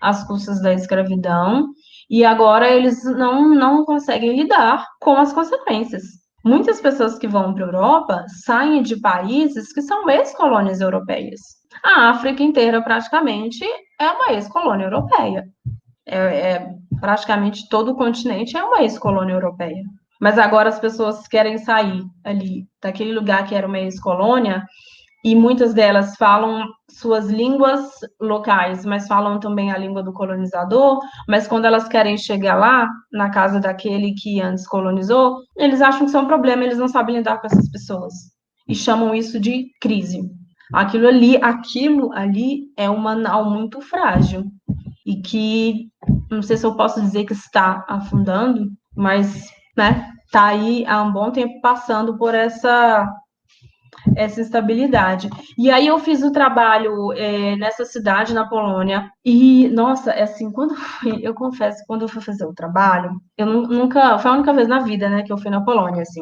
às custas da escravidão, e agora eles não conseguem lidar com as consequências. Muitas pessoas que vão para a Europa saem de países que são ex-colônias europeias. A África inteira, praticamente, é uma ex-colônia europeia. Praticamente todo o continente é uma ex-colônia europeia. Mas agora as pessoas querem sair ali daquele lugar que era uma ex-colônia, e muitas delas falam suas línguas locais, mas falam também a língua do colonizador, mas quando elas querem chegar lá, na casa daquele que antes colonizou, eles acham que isso é um problema, eles não sabem lidar com essas pessoas. E chamam isso de crise. Aquilo ali é uma nau muito frágil. E que, não sei se eu posso dizer que está afundando, mas, né, tá aí há um bom tempo passando por essa instabilidade. E aí eu fiz o trabalho nessa cidade, na Polônia, e, nossa, assim, eu confesso, quando eu fui fazer o trabalho, eu nunca, foi a única vez na vida, né, que eu fui na Polônia, assim.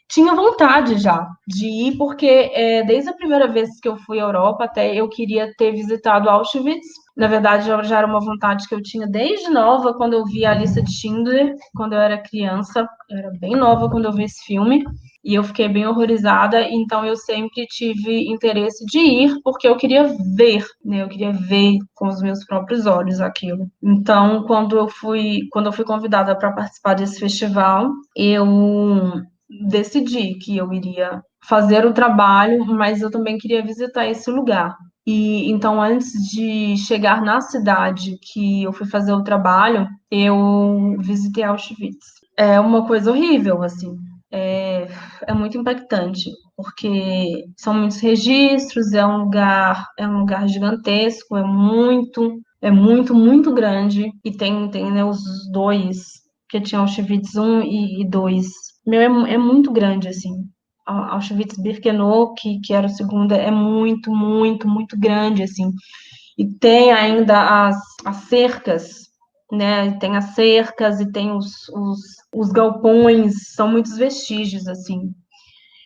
Tinha vontade já de ir, porque desde a primeira vez que eu fui à Europa, até eu queria ter visitado Auschwitz. Na verdade, já era uma vontade que eu tinha desde nova, quando eu vi a lista de Schindler, quando eu era criança. Eu era bem nova quando eu vi esse filme, e eu fiquei bem horrorizada. Então, eu sempre tive interesse de ir, porque eu queria ver, né? Eu queria ver com os meus próprios olhos aquilo. Então, quando eu fui convidada para participar desse festival, eu decidi que eu iria fazer o trabalho, mas eu também queria visitar esse lugar. E então, antes de chegar na cidade que eu fui fazer o trabalho, eu visitei Auschwitz. É uma coisa horrível, assim. É muito impactante, porque são muitos registros, é um lugar gigantesco, muito grande, e tem né, os dois, que tinha Auschwitz 1 e 2. É muito grande, assim. Auschwitz-Birkenau, que era o segundo, é muito grande, assim. E tem ainda as cercas, né? Tem as cercas e tem os galpões, são muitos vestígios, assim.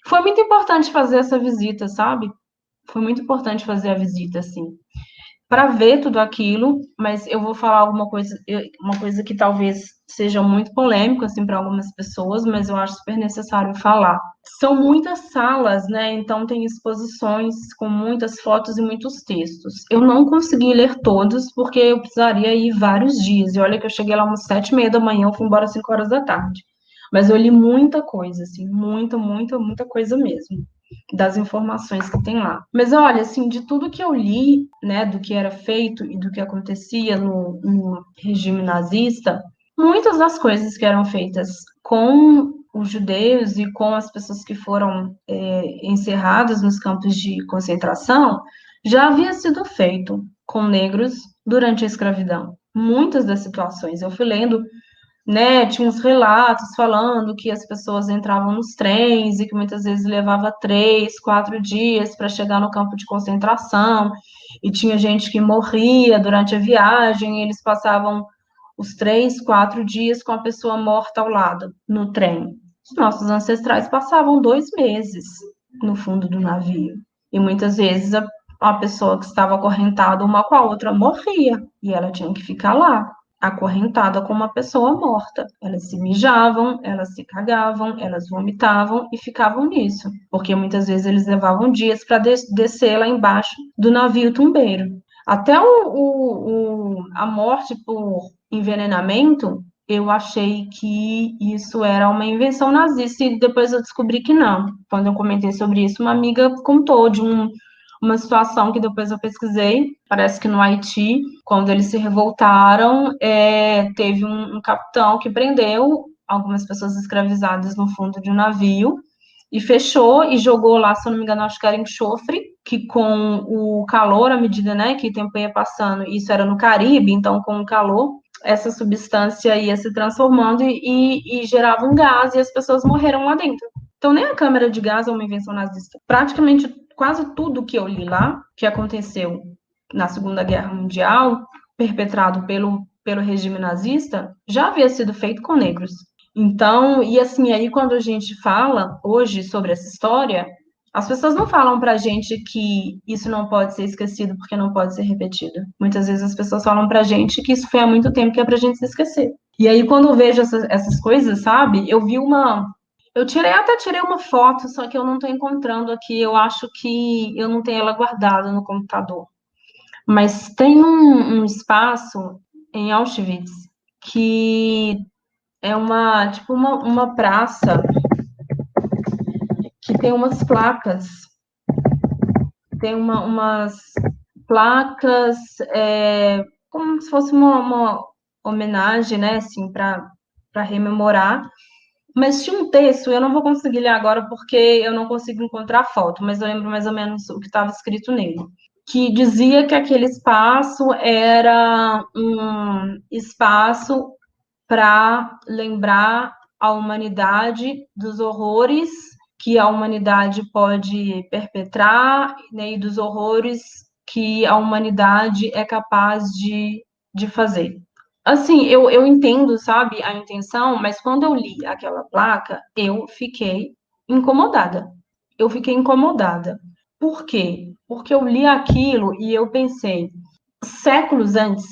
Foi muito importante fazer essa visita, sabe? Foi muito importante fazer a visita, assim, para ver tudo aquilo, mas eu vou falar uma coisa que talvez seja muito polêmico, assim, para algumas pessoas, mas eu acho super necessário falar. São muitas salas, né? Então tem exposições com muitas fotos e muitos textos. Eu não consegui ler todos, porque eu precisaria ir vários dias. E olha que eu cheguei lá umas 7h30 da manhã, eu fui embora às 5 horas da tarde. Mas eu li muita coisa, assim, muita coisa mesmo, das informações que tem lá. Mas olha, assim, de tudo que eu li, né, do que era feito e do que acontecia no regime nazista, muitas das coisas que eram feitas com os judeus e com as pessoas que foram encerradas nos campos de concentração já havia sido feito com negros durante a escravidão. Muitas das situações. Eu fui lendo, né, tinha uns relatos falando que as pessoas entravam nos trens e que muitas vezes levava 3, 4 dias para chegar no campo de concentração, e tinha gente que morria durante a viagem, e eles passavam os 3, 4 dias com a pessoa morta ao lado, no trem. Os nossos ancestrais passavam 2 meses no fundo do navio, e muitas vezes a pessoa que estava acorrentada uma com a outra morria, e ela tinha que ficar lá, acorrentada com uma pessoa morta. Elas se mijavam, elas se cagavam, elas vomitavam e ficavam nisso, porque muitas vezes eles levavam dias para descer lá embaixo do navio tumbeiro. Até a morte por envenenamento, eu achei que isso era uma invenção nazista, e depois eu descobri que não. Quando eu comentei sobre isso, uma amiga contou de uma situação que depois eu pesquisei, parece que no Haiti, quando eles se revoltaram, teve um capitão que prendeu algumas pessoas escravizadas no fundo de um navio, e fechou e jogou lá, se eu não me engano, acho que era enxofre, que com o calor, à medida, né, que o tempo ia passando, isso era no Caribe, então com o calor, essa substância ia se transformando e gerava um gás, e as pessoas morreram lá dentro. Então, nem a câmara de gás é uma invenção nazista. Praticamente quase tudo que eu li lá, que aconteceu na Segunda Guerra Mundial, perpetrado pelo regime nazista já havia sido feito com negros. Então, e assim, aí quando a gente fala hoje sobre essa história, as pessoas não falam pra gente que isso não pode ser esquecido porque não pode ser repetido. Muitas vezes as pessoas falam pra gente que isso foi há muito tempo que é pra gente se esquecer. E aí quando eu vejo essas coisas, sabe, eu até tirei uma foto, só que eu não tô encontrando aqui, eu acho que eu não tenho ela guardada no computador. Mas tem um espaço em Auschwitz que é uma praça que tem umas placas, umas placas, como se fosse uma homenagem, né, assim, para rememorar. Mas tinha um texto, eu não vou conseguir ler agora porque eu não consigo encontrar a foto, mas eu lembro mais ou menos o que estava escrito nele, que dizia que aquele espaço era um espaço para lembrar a humanidade dos horrores que a humanidade pode perpetrar, né, e dos horrores que a humanidade é capaz de fazer. Assim, eu entendo, sabe, a intenção, mas quando eu li aquela placa, eu fiquei incomodada. Eu fiquei incomodada. Por quê? Porque eu li aquilo e eu pensei, séculos antes,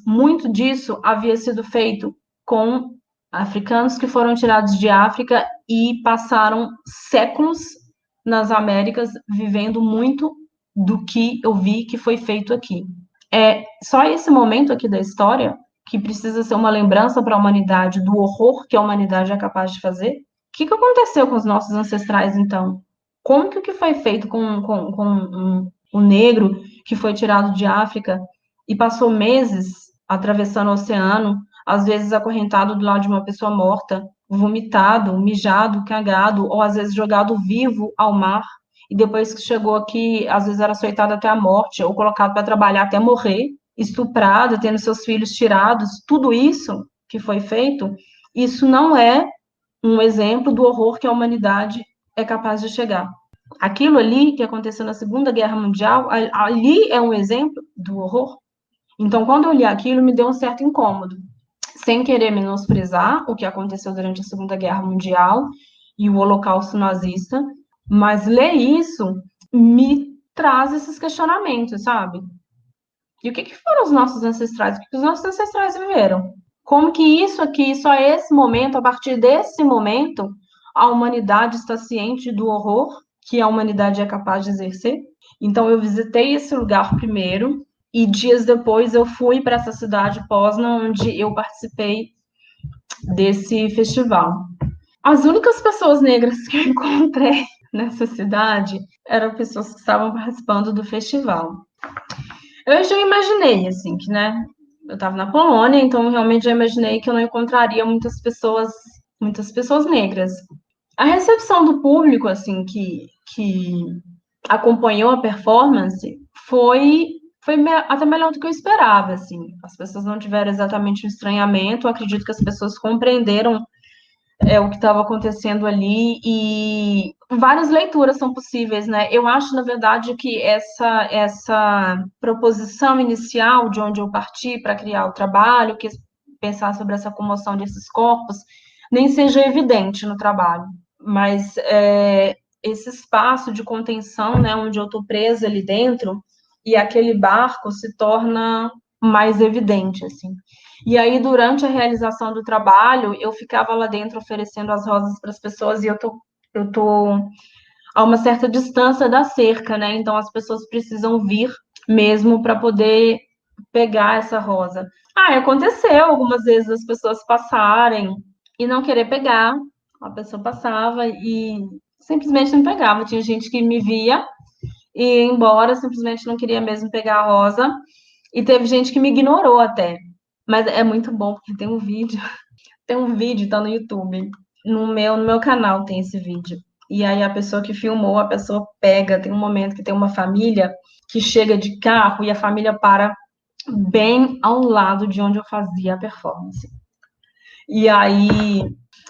muito disso havia sido feito com africanos que foram tirados de África e passaram séculos nas Américas vivendo muito do que eu vi que foi feito aqui. É só esse momento aqui da história que precisa ser uma lembrança para a humanidade do horror que a humanidade é capaz de fazer. O que aconteceu com os nossos ancestrais, então? Como que o que foi feito com um negro que foi tirado de África e passou meses atravessando o oceano, às vezes acorrentado do lado de uma pessoa morta, vomitado, mijado, cagado, ou às vezes jogado vivo ao mar, e depois que chegou aqui, às vezes era açoitado até a morte, ou colocado para trabalhar até morrer, estuprado, tendo seus filhos tirados, tudo isso que foi feito, isso não é um exemplo do horror que a humanidade é capaz de chegar. Aquilo ali que aconteceu na Segunda Guerra Mundial, ali é um exemplo do horror. Então, quando eu li aquilo, me deu um certo incômodo, sem querer menosprezar o que aconteceu durante a Segunda Guerra Mundial e o Holocausto nazista, mas ler isso me traz esses questionamentos, sabe? E o que foram os nossos ancestrais? O que os nossos ancestrais viveram? Como que isso aqui, só esse momento, a partir desse momento, a humanidade está ciente do horror que a humanidade é capaz de exercer? Então, eu visitei esse lugar primeiro, e dias depois eu fui para essa cidade, Poznan, onde eu participei desse festival. As únicas pessoas negras que eu encontrei nessa cidade eram pessoas que estavam participando do festival. Eu já imaginei, assim, que, né, eu estava na Polônia, então realmente já imaginei que eu não encontraria muitas pessoas negras. A recepção do público, assim, que acompanhou a performance foi até melhor do que eu esperava, assim. As pessoas não tiveram exatamente um estranhamento, eu acredito que as pessoas compreenderam o que estava acontecendo ali, e várias leituras são possíveis, né? Eu acho, na verdade, que essa proposição inicial de onde eu parti para criar o trabalho, que pensar sobre essa comoção desses corpos, nem seja evidente no trabalho, mas esse espaço de contenção, né, onde eu estou presa ali dentro, e aquele barco se torna mais evidente, assim. E aí, durante a realização do trabalho, eu ficava lá dentro oferecendo as rosas para as pessoas, e eu tô a uma certa distância da cerca, né? Então, as pessoas precisam vir mesmo para poder pegar essa rosa. Aconteceu algumas vezes as pessoas passarem e não querer pegar. A pessoa passava e simplesmente não pegava. Tinha gente que me via e ia embora, simplesmente não queria mesmo pegar a rosa. E teve gente que me ignorou até. Mas é muito bom, porque tem um vídeo, tá no YouTube. No meu canal tem esse vídeo. E aí a pessoa que filmou, a pessoa pega, tem um momento que tem uma família que chega de carro e a família para bem ao lado de onde eu fazia a performance. E aí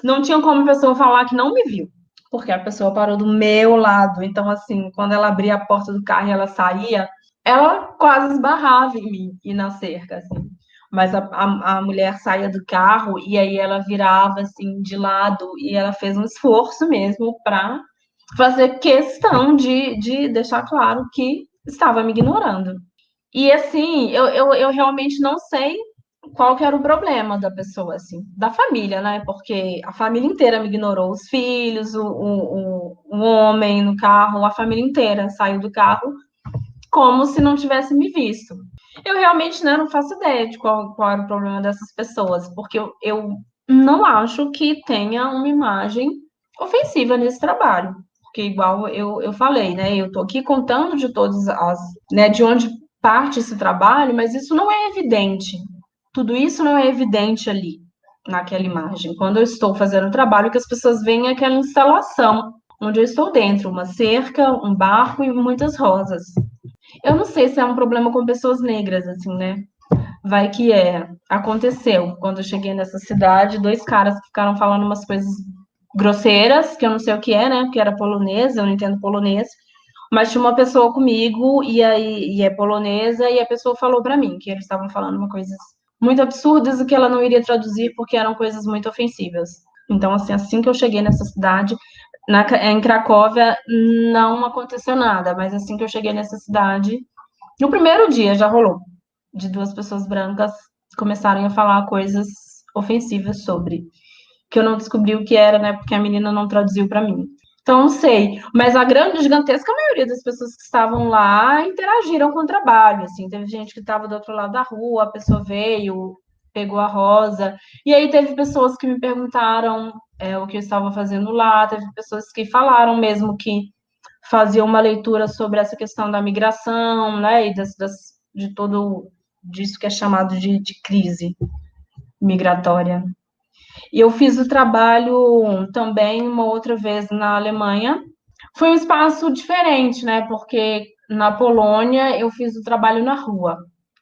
não tinha como a pessoa falar que não me viu, porque a pessoa parou do meu lado. Então, assim, quando ela abria a porta do carro e ela saía, ela quase esbarrava em mim e na cerca, assim. mas a mulher saía do carro e aí ela virava assim de lado e ela fez um esforço mesmo para fazer questão de deixar claro que estava me ignorando. E assim, eu realmente não sei qual que era o problema da pessoa, assim, da família, né? Porque a família inteira me ignorou, os filhos, o homem no carro, a família inteira saiu do carro como se não tivesse me visto. Eu realmente, né, não faço ideia de qual era o problema dessas pessoas, porque eu não acho que tenha uma imagem ofensiva nesse trabalho. Porque, igual eu falei, né, eu estou aqui contando de todas as, né, de onde parte esse trabalho, mas isso não é evidente. Tudo isso não é evidente ali, naquela imagem. Quando eu estou fazendo o trabalho, que as pessoas veem aquela instalação, onde eu estou dentro, uma cerca, um barco e muitas rosas. Eu não sei se é um problema com pessoas negras, assim, né? Vai que é. Aconteceu. Quando eu cheguei nessa cidade, 2 caras que ficaram falando umas coisas grosseiras, que eu não sei o que é, né? Porque era polonês, eu não entendo polonês. Mas tinha uma pessoa comigo, e é polonesa, e a pessoa falou pra mim que eles estavam falando uma coisas muito absurdas e que ela não iria traduzir porque eram coisas muito ofensivas. Então, assim que eu cheguei nessa cidade, em Cracóvia, não aconteceu nada, mas assim que eu cheguei nessa cidade, no primeiro dia já rolou, de 2 pessoas brancas começarem a falar coisas ofensivas sobre, que eu não descobri o que era, né, porque a menina não traduziu para mim. Então, não sei, mas a grande, gigantesca maioria das pessoas que estavam lá interagiram com o trabalho, assim, teve gente que estava do outro lado da rua, a pessoa veio, pegou a rosa, e aí teve pessoas que me perguntaram o que eu estava fazendo lá, teve pessoas que falaram mesmo que faziam uma leitura sobre essa questão da migração, né, e de todo disso que é chamado de crise migratória. E eu fiz o trabalho também uma outra vez na Alemanha. Foi um espaço diferente, né? Porque na Polônia eu fiz o trabalho na rua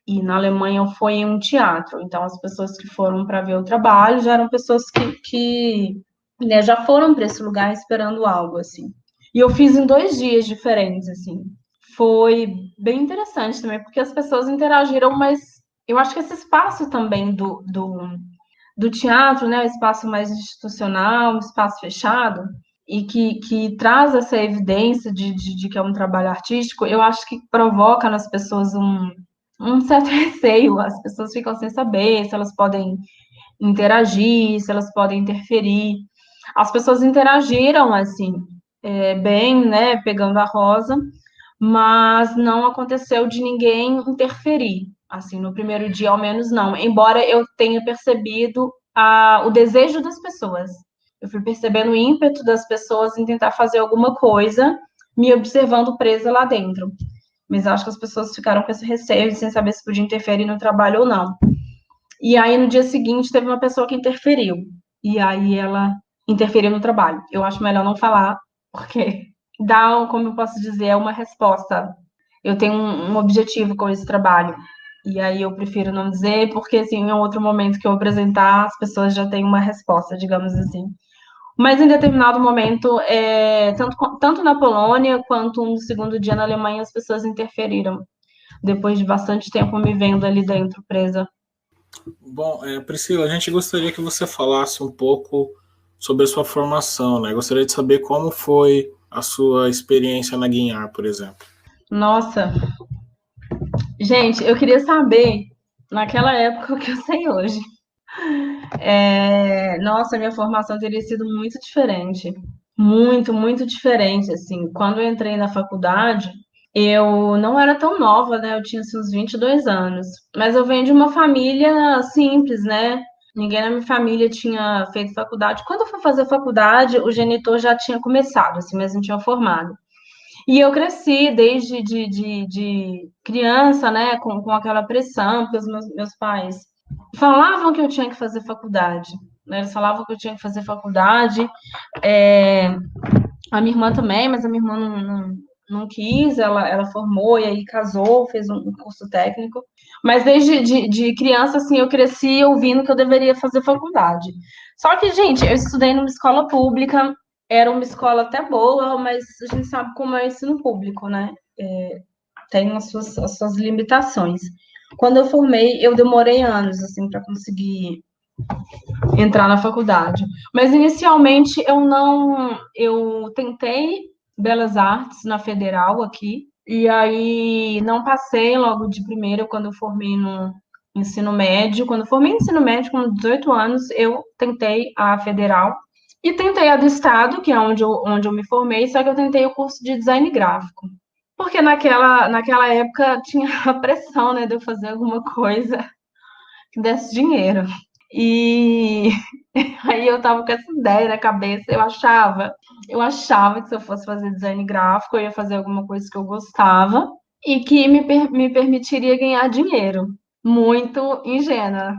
e na Alemanha foi em um teatro. Então as pessoas que foram para ver o trabalho já eram pessoas que né, já foram para esse lugar esperando algo assim. E eu fiz em 2 dias diferentes, assim. Foi bem interessante também, porque as pessoas interagiram, mas eu acho que esse espaço também do teatro, né, o espaço mais institucional, um espaço fechado, e que traz essa evidência de que é um trabalho artístico, eu acho que provoca nas pessoas um certo receio. As pessoas ficam sem saber se elas podem interagir, se elas podem interferir. As pessoas interagiram, assim, bem, né, pegando a rosa, mas não aconteceu de ninguém interferir. Assim, no primeiro dia, ao menos, não. Embora eu tenha percebido o desejo das pessoas. Eu fui percebendo o ímpeto das pessoas em tentar fazer alguma coisa, me observando presa lá dentro. Mas acho que as pessoas ficaram com esse receio, sem saber se podia interferir no trabalho ou não. E aí, no dia seguinte, teve uma pessoa que interferiu. E aí, ela interferiu no trabalho. Eu acho melhor não falar, porque dá, como eu posso dizer, uma resposta. Eu tenho um objetivo com esse trabalho. E aí, eu prefiro não dizer, porque, assim, em outro momento que eu apresentar, as pessoas já têm uma resposta, digamos assim. Mas, em determinado momento, tanto na Polônia, quanto no segundo dia na Alemanha, as pessoas interferiram. Depois de bastante tempo me vendo ali dentro, presa. Bom, Priscila, a gente gostaria que você falasse um pouco sobre a sua formação, né? Gostaria de saber como foi a sua experiência na Guinhar, por exemplo. Nossa, gente, eu queria saber, naquela época, o que eu sei hoje. Nossa, minha formação teria sido muito diferente. Muito, muito diferente, assim. Quando eu entrei na faculdade, eu não era tão nova, né? Eu tinha, assim, uns 22 anos. Mas eu venho de uma família simples, né? Ninguém na minha família tinha feito faculdade. Quando eu fui fazer faculdade, o genitor já tinha começado, assim, mas não tinha formado. E eu cresci desde de criança, né, com aquela pressão, porque os meus pais falavam que eu tinha que fazer faculdade, né? Eles falavam que eu tinha que fazer faculdade, a minha irmã também, mas a minha irmã não quis, ela formou e aí casou, fez um curso técnico. Mas desde de criança, assim, eu cresci ouvindo que eu deveria fazer faculdade. Só que, gente, eu estudei numa escola pública, era uma escola até boa, mas a gente sabe como é o ensino público, né? Tem as suas limitações. Quando eu formei, eu demorei anos, assim, para conseguir entrar na faculdade. Mas inicialmente eu tentei Belas Artes na Federal aqui, e aí não passei logo de primeira quando eu formei no ensino médio. Quando eu formei no ensino médio, com 18 anos, eu tentei a Federal e tentei a do Estado, que é onde eu me formei, só que eu tentei o curso de design gráfico. Porque naquela época tinha a pressão, né, de eu fazer alguma coisa que desse dinheiro. E aí eu tava com essa ideia na cabeça, eu achava que se eu fosse fazer design gráfico, eu ia fazer alguma coisa que eu gostava e que me permitiria ganhar dinheiro. Muito ingênua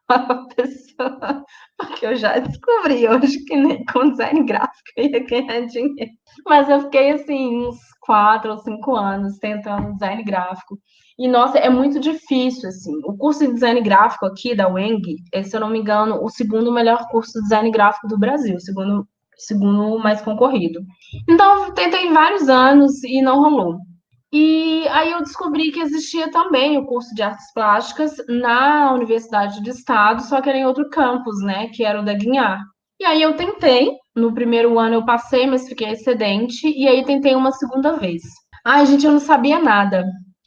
a pessoa, porque eu já descobri hoje que nem com design gráfico eu ia ganhar dinheiro. Mas eu fiquei assim, uns 4 ou 5 anos tentando design gráfico. E, nossa, é muito difícil, assim. O curso de design gráfico aqui da UENG é, se eu não me engano, o segundo melhor curso de design gráfico do Brasil, segundo mais concorrido. Então, eu tentei vários anos e não rolou. E aí eu descobri que existia também o curso de artes plásticas na Universidade do Estado, só que era em outro campus, né, que era o da Guinhar. E aí eu tentei, no primeiro ano eu passei, mas fiquei excedente, e aí tentei uma segunda vez. Ai, gente, eu não sabia nada.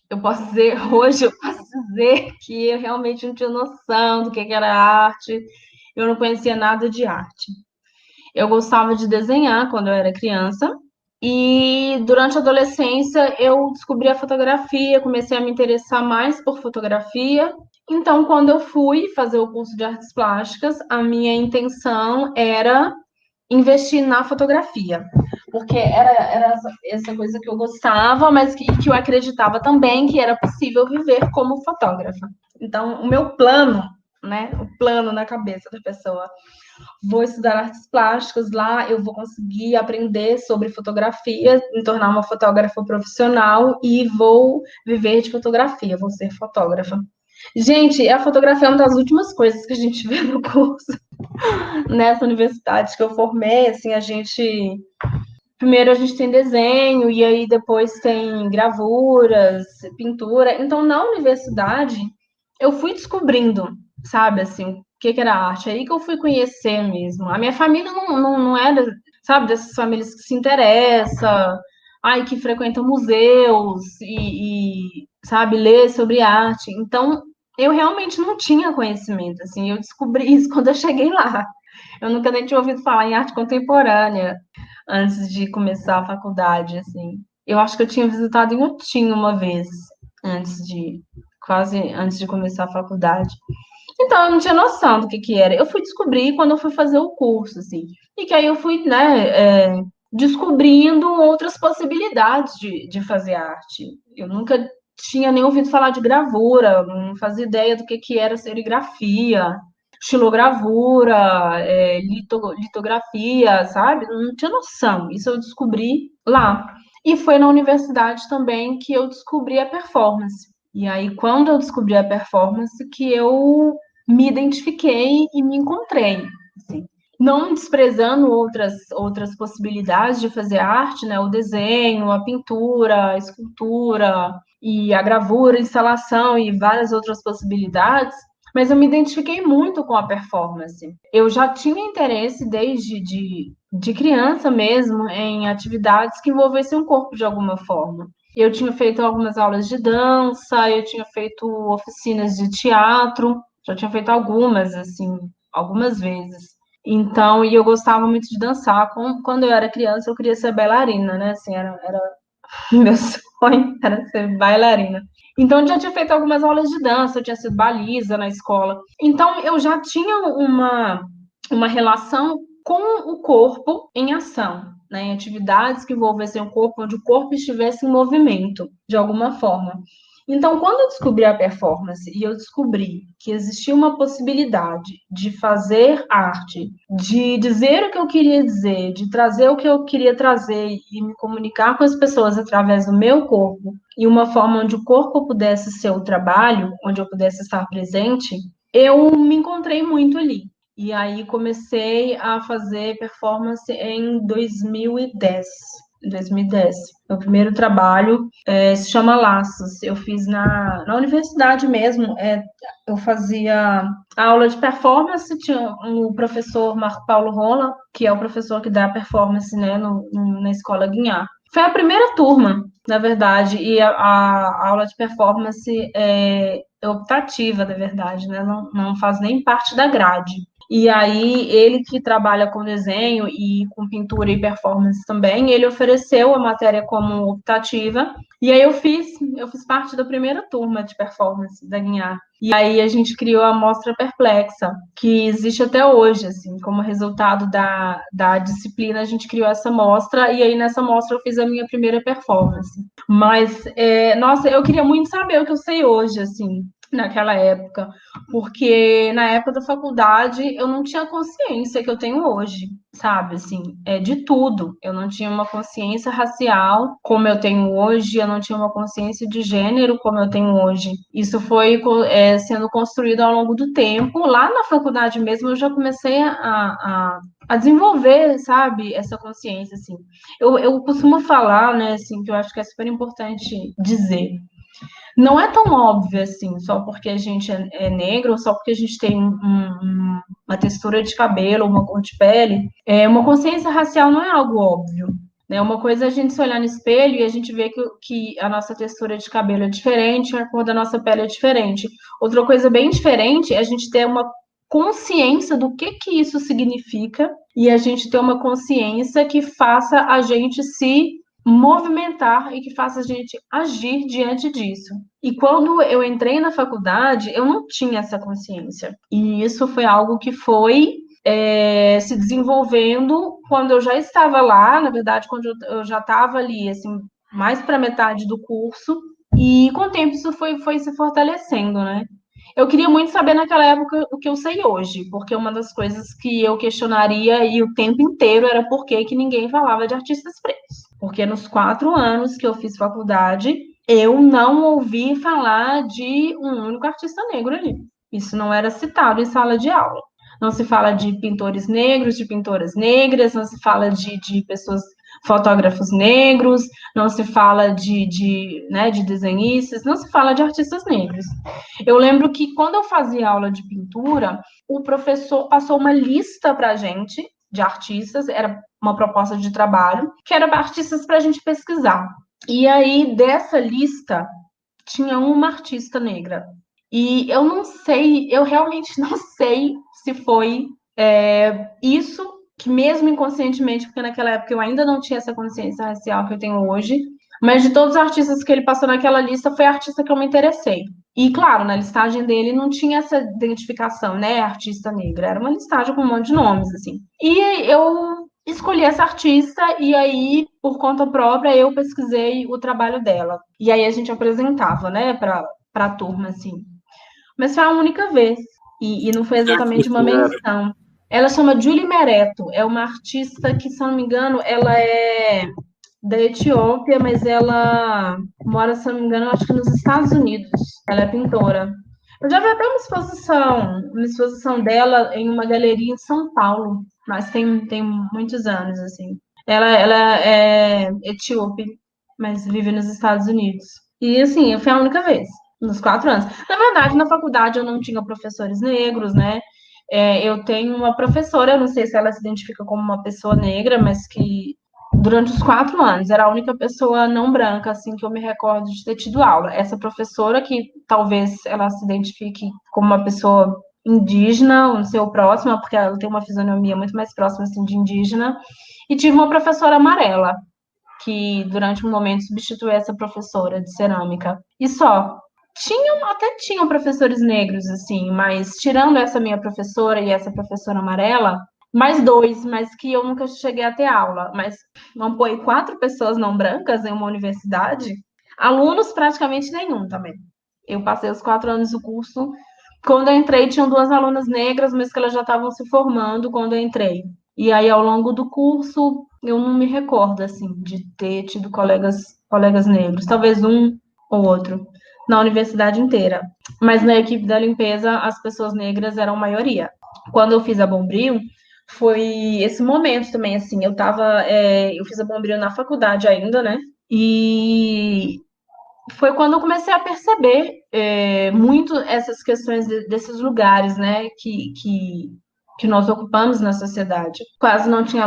Eu posso dizer, hoje eu posso dizer que eu realmente não tinha noção do que era arte, eu não conhecia nada de arte. Eu gostava de desenhar quando eu era criança, e durante a adolescência eu descobri a fotografia, comecei a me interessar mais por fotografia. Então, quando eu fui fazer o curso de artes plásticas, a minha intenção era investir na fotografia, porque era essa coisa que eu gostava, mas que eu acreditava também que era possível viver como fotógrafa. Então, o meu plano, né, o plano na cabeça da pessoa, vou estudar artes plásticas lá, eu vou conseguir aprender sobre fotografia, me tornar uma fotógrafa profissional e vou viver de fotografia, vou ser fotógrafa. Gente, a fotografia é uma das últimas coisas que a gente vê no curso. Nessa universidade que eu formei, assim, primeiro a gente tem desenho, e aí depois tem gravuras, pintura. Então, na universidade, eu fui descobrindo, sabe, assim, o que era arte. Aí que eu fui conhecer mesmo. A minha família não era, sabe, dessas famílias que se interessam, ai, que frequentam museus sabe, lê sobre arte. Então, eu realmente não tinha conhecimento, assim, eu descobri isso quando eu cheguei lá. Eu nunca nem tinha ouvido falar em arte contemporânea antes de começar a faculdade, assim. Eu acho que eu tinha visitado em Otim uma vez, quase antes de começar a faculdade. Então, eu não tinha noção do que era. Eu fui descobrir quando eu fui fazer o curso, assim. E que aí eu fui, né, descobrindo outras possibilidades de fazer arte. Eu nunca tinha nem ouvido falar de gravura, não fazia ideia do que era serigrafia, estilogravura, litografia, sabe? Não tinha noção. Isso eu descobri lá. E foi na universidade também que eu descobri a performance. E aí, quando eu descobri a performance, que eu me identifiquei e me encontrei. Assim. Não desprezando outras possibilidades de fazer arte, né? O desenho, a pintura, a escultura, e a gravura, a instalação e várias outras possibilidades, mas eu me identifiquei muito com a performance. Eu já tinha interesse desde de criança mesmo em atividades que envolvessem o corpo de alguma forma. Eu tinha feito algumas aulas de dança, eu tinha feito oficinas de teatro, já tinha feito algumas, assim, algumas vezes. Então, e eu gostava muito de dançar. Quando eu era criança, eu queria ser bailarina, né? Assim, era meu sonho era ser bailarina. Então, eu já tinha feito algumas aulas de dança, eu tinha sido baliza na escola. Então, eu já tinha uma relação com o corpo em ação, né? Em atividades que envolvessem o corpo, onde o corpo estivesse em movimento, de alguma forma. Então, quando eu descobri a performance e eu descobri que existia uma possibilidade de fazer arte, de dizer o que eu queria dizer, de trazer o que eu queria trazer e me comunicar com as pessoas através do meu corpo, e uma forma onde o corpo pudesse ser o trabalho, onde eu pudesse estar presente, eu me encontrei muito ali. E aí comecei a fazer performance em 2010. em 2010. Meu primeiro trabalho se chama Laços. Eu fiz na universidade mesmo. Eu fazia aula de performance, tinha o professor Marco Paulo Rola, que é o professor que dá performance, né, na Escola Guinhar. Foi a primeira turma, na verdade, e a aula de performance é optativa, na verdade, né? Não faz nem parte da grade. E aí, ele que trabalha com desenho e com pintura e performance também, ele ofereceu a matéria como optativa, e aí eu fiz parte da primeira turma de performance da Guinhar. E aí a gente criou a Mostra Perplexa, que existe até hoje, assim, como resultado da disciplina, a gente criou essa mostra, e aí nessa mostra eu fiz a minha primeira performance. Mas, nossa, eu queria muito saber o que eu sei hoje, assim, naquela época, porque na época da faculdade eu não tinha a consciência que eu tenho hoje, sabe, assim, de tudo. Eu não tinha uma consciência racial como eu tenho hoje, eu não tinha uma consciência de gênero como eu tenho hoje. Isso foi sendo construído ao longo do tempo. Lá na faculdade mesmo eu já comecei a desenvolver, sabe, essa consciência, assim. Eu costumo falar, né, assim, que eu acho que é super importante dizer. Não é tão óbvio assim, só porque a gente é negro, só porque a gente tem uma textura de cabelo, uma cor de pele. Uma consciência racial não é algo óbvio. Né? Uma coisa é a gente se olhar no espelho e a gente ver que a nossa textura de cabelo é diferente, a cor da nossa pele é diferente. Outra coisa bem diferente é a gente ter uma consciência do que isso significa e a gente ter uma consciência que faça a gente se movimentar e que faça a gente agir diante disso. E quando eu entrei na faculdade, eu não tinha essa consciência. E isso foi algo que foi se desenvolvendo quando eu já estava lá, na verdade, quando eu já estava ali, assim, mais para metade do curso, e com o tempo isso foi se fortalecendo, né? Eu queria muito saber naquela época o que eu sei hoje, porque uma das coisas que eu questionaria e o tempo inteiro era por que ninguém falava de artistas pretos. Porque nos 4 anos que eu fiz faculdade, eu não ouvi falar de um único artista negro ali. Isso não era citado em sala de aula. Não se fala de pintores negros, de pintoras negras, não se fala de pessoas, fotógrafos negros, não se fala de desenhistas, não se fala de artistas negros. Eu lembro que quando eu fazia aula de pintura, o professor passou uma lista para a gente de artistas, era uma proposta de trabalho, que era para artistas para a gente pesquisar. E aí, dessa lista, tinha uma artista negra. E eu não sei, eu realmente não sei se foi isso que mesmo inconscientemente, porque naquela época eu ainda não tinha essa consciência racial que eu tenho hoje, mas de todos os artistas que ele passou naquela lista, foi a artista que eu me interessei. E, claro, na listagem dele não tinha essa identificação, né, artista negra, era uma listagem com um monte de nomes, assim. E eu escolhi essa artista e aí, por conta própria, eu pesquisei o trabalho dela. E aí a gente apresentava, né, pra turma, assim. Mas foi a única vez. E não foi exatamente uma menção. Ela chama Julie Mereto. É uma artista que, se eu não me engano, ela é da Etiópia, mas ela mora, se eu não me engano, acho que nos Estados Unidos. Ela é pintora. Eu já vi até uma exposição dela em uma galeria em São Paulo, mas tem muitos anos, assim. Ela é etíope, mas vive nos Estados Unidos. E, assim, foi a única vez, nos 4 anos. Na verdade, na faculdade eu não tinha professores negros, né? Eu tenho uma professora, eu não sei se ela se identifica como uma pessoa negra, mas que durante os 4 anos era a única pessoa não branca, assim, que eu me recordo de ter tido aula. Essa professora, que talvez ela se identifique como uma pessoa indígena, não sei, ou próxima, porque ela tem uma fisionomia muito mais próxima, assim, de indígena. E tive uma professora amarela, que durante um momento substituiu essa professora de cerâmica. E só. Até tinham professores negros, assim, mas tirando essa minha professora e essa professora amarela, mais 2, mas que eu nunca cheguei a ter aula. Mas vamos pôr 4 pessoas não brancas em uma universidade, alunos praticamente nenhum também. Eu passei os 4 anos do curso. Quando eu entrei, tinham 2 alunas negras, mas que elas já estavam se formando quando eu entrei. E aí, ao longo do curso, eu não me recordo, assim, de ter tido colegas negros. Talvez um ou outro na universidade inteira. Mas na equipe da limpeza, as pessoas negras eram maioria. Quando eu fiz a Bombril, foi esse momento também, assim, eu fiz a Bombril na faculdade ainda, né? E foi quando eu comecei a perceber muito essas questões desses lugares, né, que nós ocupamos na sociedade. Quase não tinha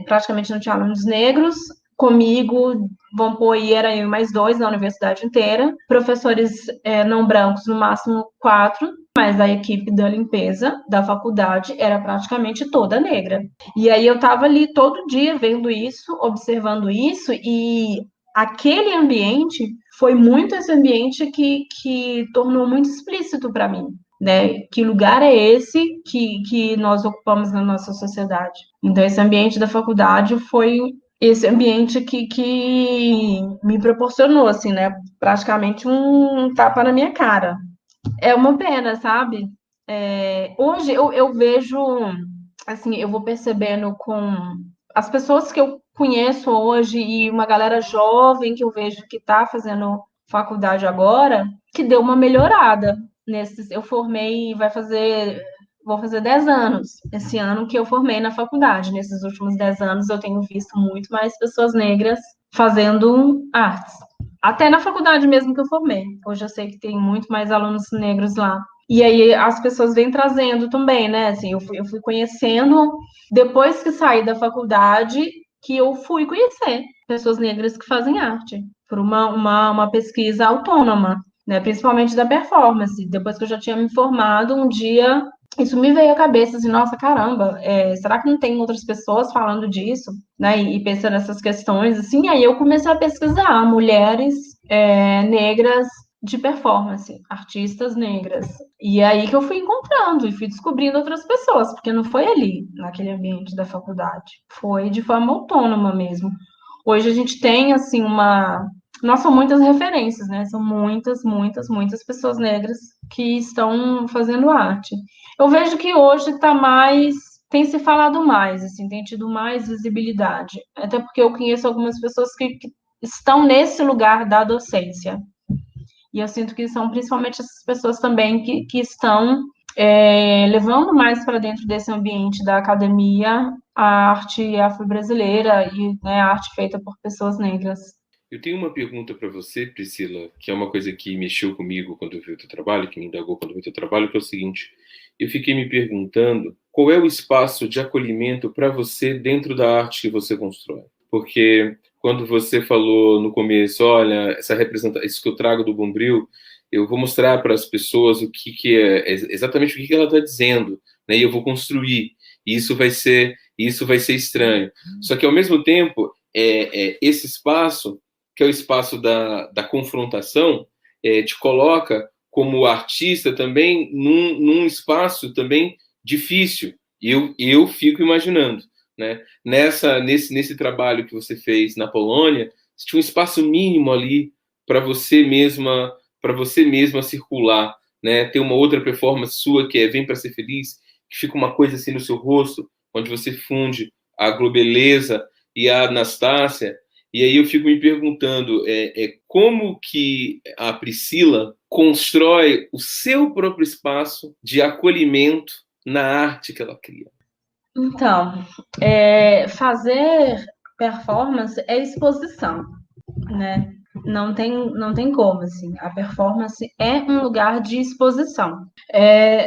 praticamente não tinha alunos negros. Comigo, vão pôr aí, era eu e mais 2 na universidade inteira. Professores não brancos, no máximo 4, mas a equipe da limpeza da faculdade era praticamente toda negra. E aí eu estava ali todo dia vendo isso, observando isso, e aquele ambiente foi muito esse ambiente que tornou muito explícito para mim, né? Que lugar é esse que nós ocupamos na nossa sociedade? Então, esse ambiente da faculdade foi esse ambiente que me proporcionou, assim, né? Praticamente um tapa na minha cara. É uma pena, sabe? Hoje eu vejo, assim, eu vou percebendo com as pessoas que eu conheço hoje e uma galera jovem que eu vejo que está fazendo faculdade agora, que deu uma melhorada nesses. Eu formei, vou fazer 10 anos esse ano que eu formei na faculdade. Nesses últimos 10 anos eu tenho visto muito mais pessoas negras fazendo artes. Até na faculdade mesmo que eu formei. Hoje eu sei que tem muito mais alunos negros lá. E aí as pessoas vêm trazendo também, né? Assim, eu fui conhecendo, depois que saí da faculdade, que eu fui conhecer pessoas negras que fazem arte, por uma pesquisa autônoma, né? Principalmente da performance. Depois que eu já tinha me formado, um dia isso me veio à cabeça, assim, nossa, caramba, será que não tem outras pessoas falando disso, né? E pensando nessas questões, assim, aí eu comecei a pesquisar mulheres negras de performance, artistas negras. E é aí que eu fui encontrando e fui descobrindo outras pessoas, porque não foi ali, naquele ambiente da faculdade. Foi de forma autônoma mesmo. Hoje a gente tem, assim, Nós são muitas referências, né? São muitas, muitas, muitas pessoas negras que estão fazendo arte. Eu vejo que hoje está mais... Tem se falado mais, assim, tem tido mais visibilidade. Até porque eu conheço algumas pessoas que estão nesse lugar da docência. E eu sinto que são principalmente essas pessoas também que estão levando mais para dentro desse ambiente da academia a arte afro-brasileira e, né, a arte feita por pessoas negras. Eu tenho uma pergunta para você, Priscila, que é uma coisa que mexeu comigo quando eu vi o teu trabalho, que me indagou quando eu vi o teu trabalho, que é o seguinte: eu fiquei me perguntando qual é o espaço de acolhimento para você dentro da arte que você constrói. Porque quando você falou no começo, olha, isso que eu trago do Bombril, eu vou mostrar para as pessoas o que é exatamente o que ela está dizendo, né? E eu vou construir. E isso vai ser estranho. Só que ao mesmo tempo, esse espaço, que é o espaço da confrontação, te coloca como artista também num espaço também difícil. Eu fico imaginando, né? Nesse trabalho que você fez na Polônia, você tinha um espaço mínimo ali para você mesma circular, né? Tem uma outra performance sua que é Vem Pra Ser Feliz, que fica uma coisa assim no seu rosto, onde você funde a Globeleza e a Anastácia. E aí eu fico me perguntando como que a Priscila constrói o seu próprio espaço de acolhimento na arte que ela cria. Então, fazer performance é exposição, né? Não tem como, assim. A performance é um lugar de exposição.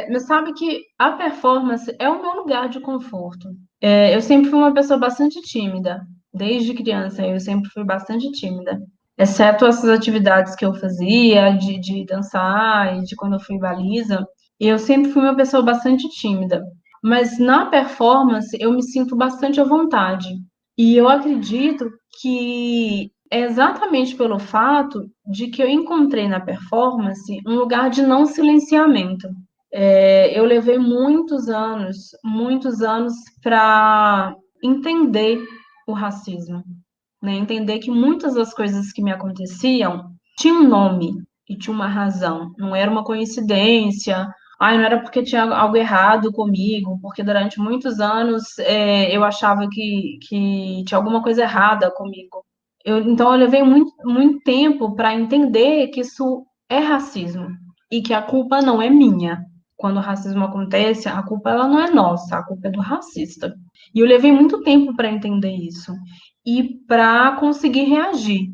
Mas sabe que a performance é o meu lugar de conforto. Eu sempre fui uma pessoa bastante tímida. Desde criança, eu sempre fui bastante tímida. Exceto essas atividades que eu fazia, de dançar e de quando eu fui baliza. Eu sempre fui uma pessoa bastante tímida. Mas na performance, eu me sinto bastante à vontade. E eu acredito que é exatamente pelo fato de que eu encontrei na performance um lugar de não silenciamento. Eu levei muitos anos para entender o racismo, né? Entender que muitas das coisas que me aconteciam tinham um nome e tinha uma razão. Não era uma coincidência. Não era porque tinha algo errado comigo, porque durante muitos anos eu achava que tinha alguma coisa errada comigo. Então, eu levei muito, muito tempo para entender que isso é racismo e que a culpa não é minha. quando o racismo acontece, a culpa ela não é nossa, a culpa é do racista. E eu levei muito tempo para entender isso e para conseguir reagir.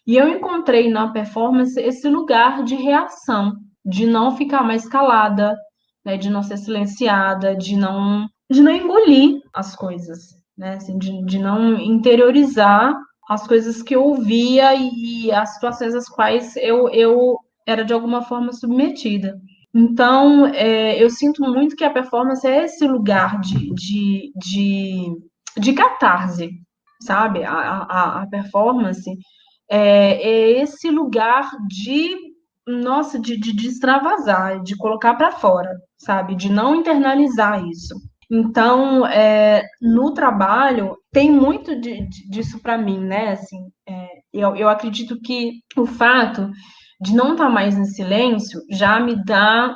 E eu encontrei na performance esse lugar de reação, de não ficar mais calada, né, de não ser silenciada, de não engolir as coisas, né, assim, de não interiorizar as coisas que eu ouvia e as situações às quais eu era de alguma forma submetida. Então, eu sinto muito que a performance é esse lugar de catarse, sabe? A performance é esse lugar nossa, de extravasar, de colocar para fora, sabe? De não internalizar isso. Então, no trabalho, tem muito disso para mim, né? Assim, eu acredito que o fato de não estar mais em silêncio já me dá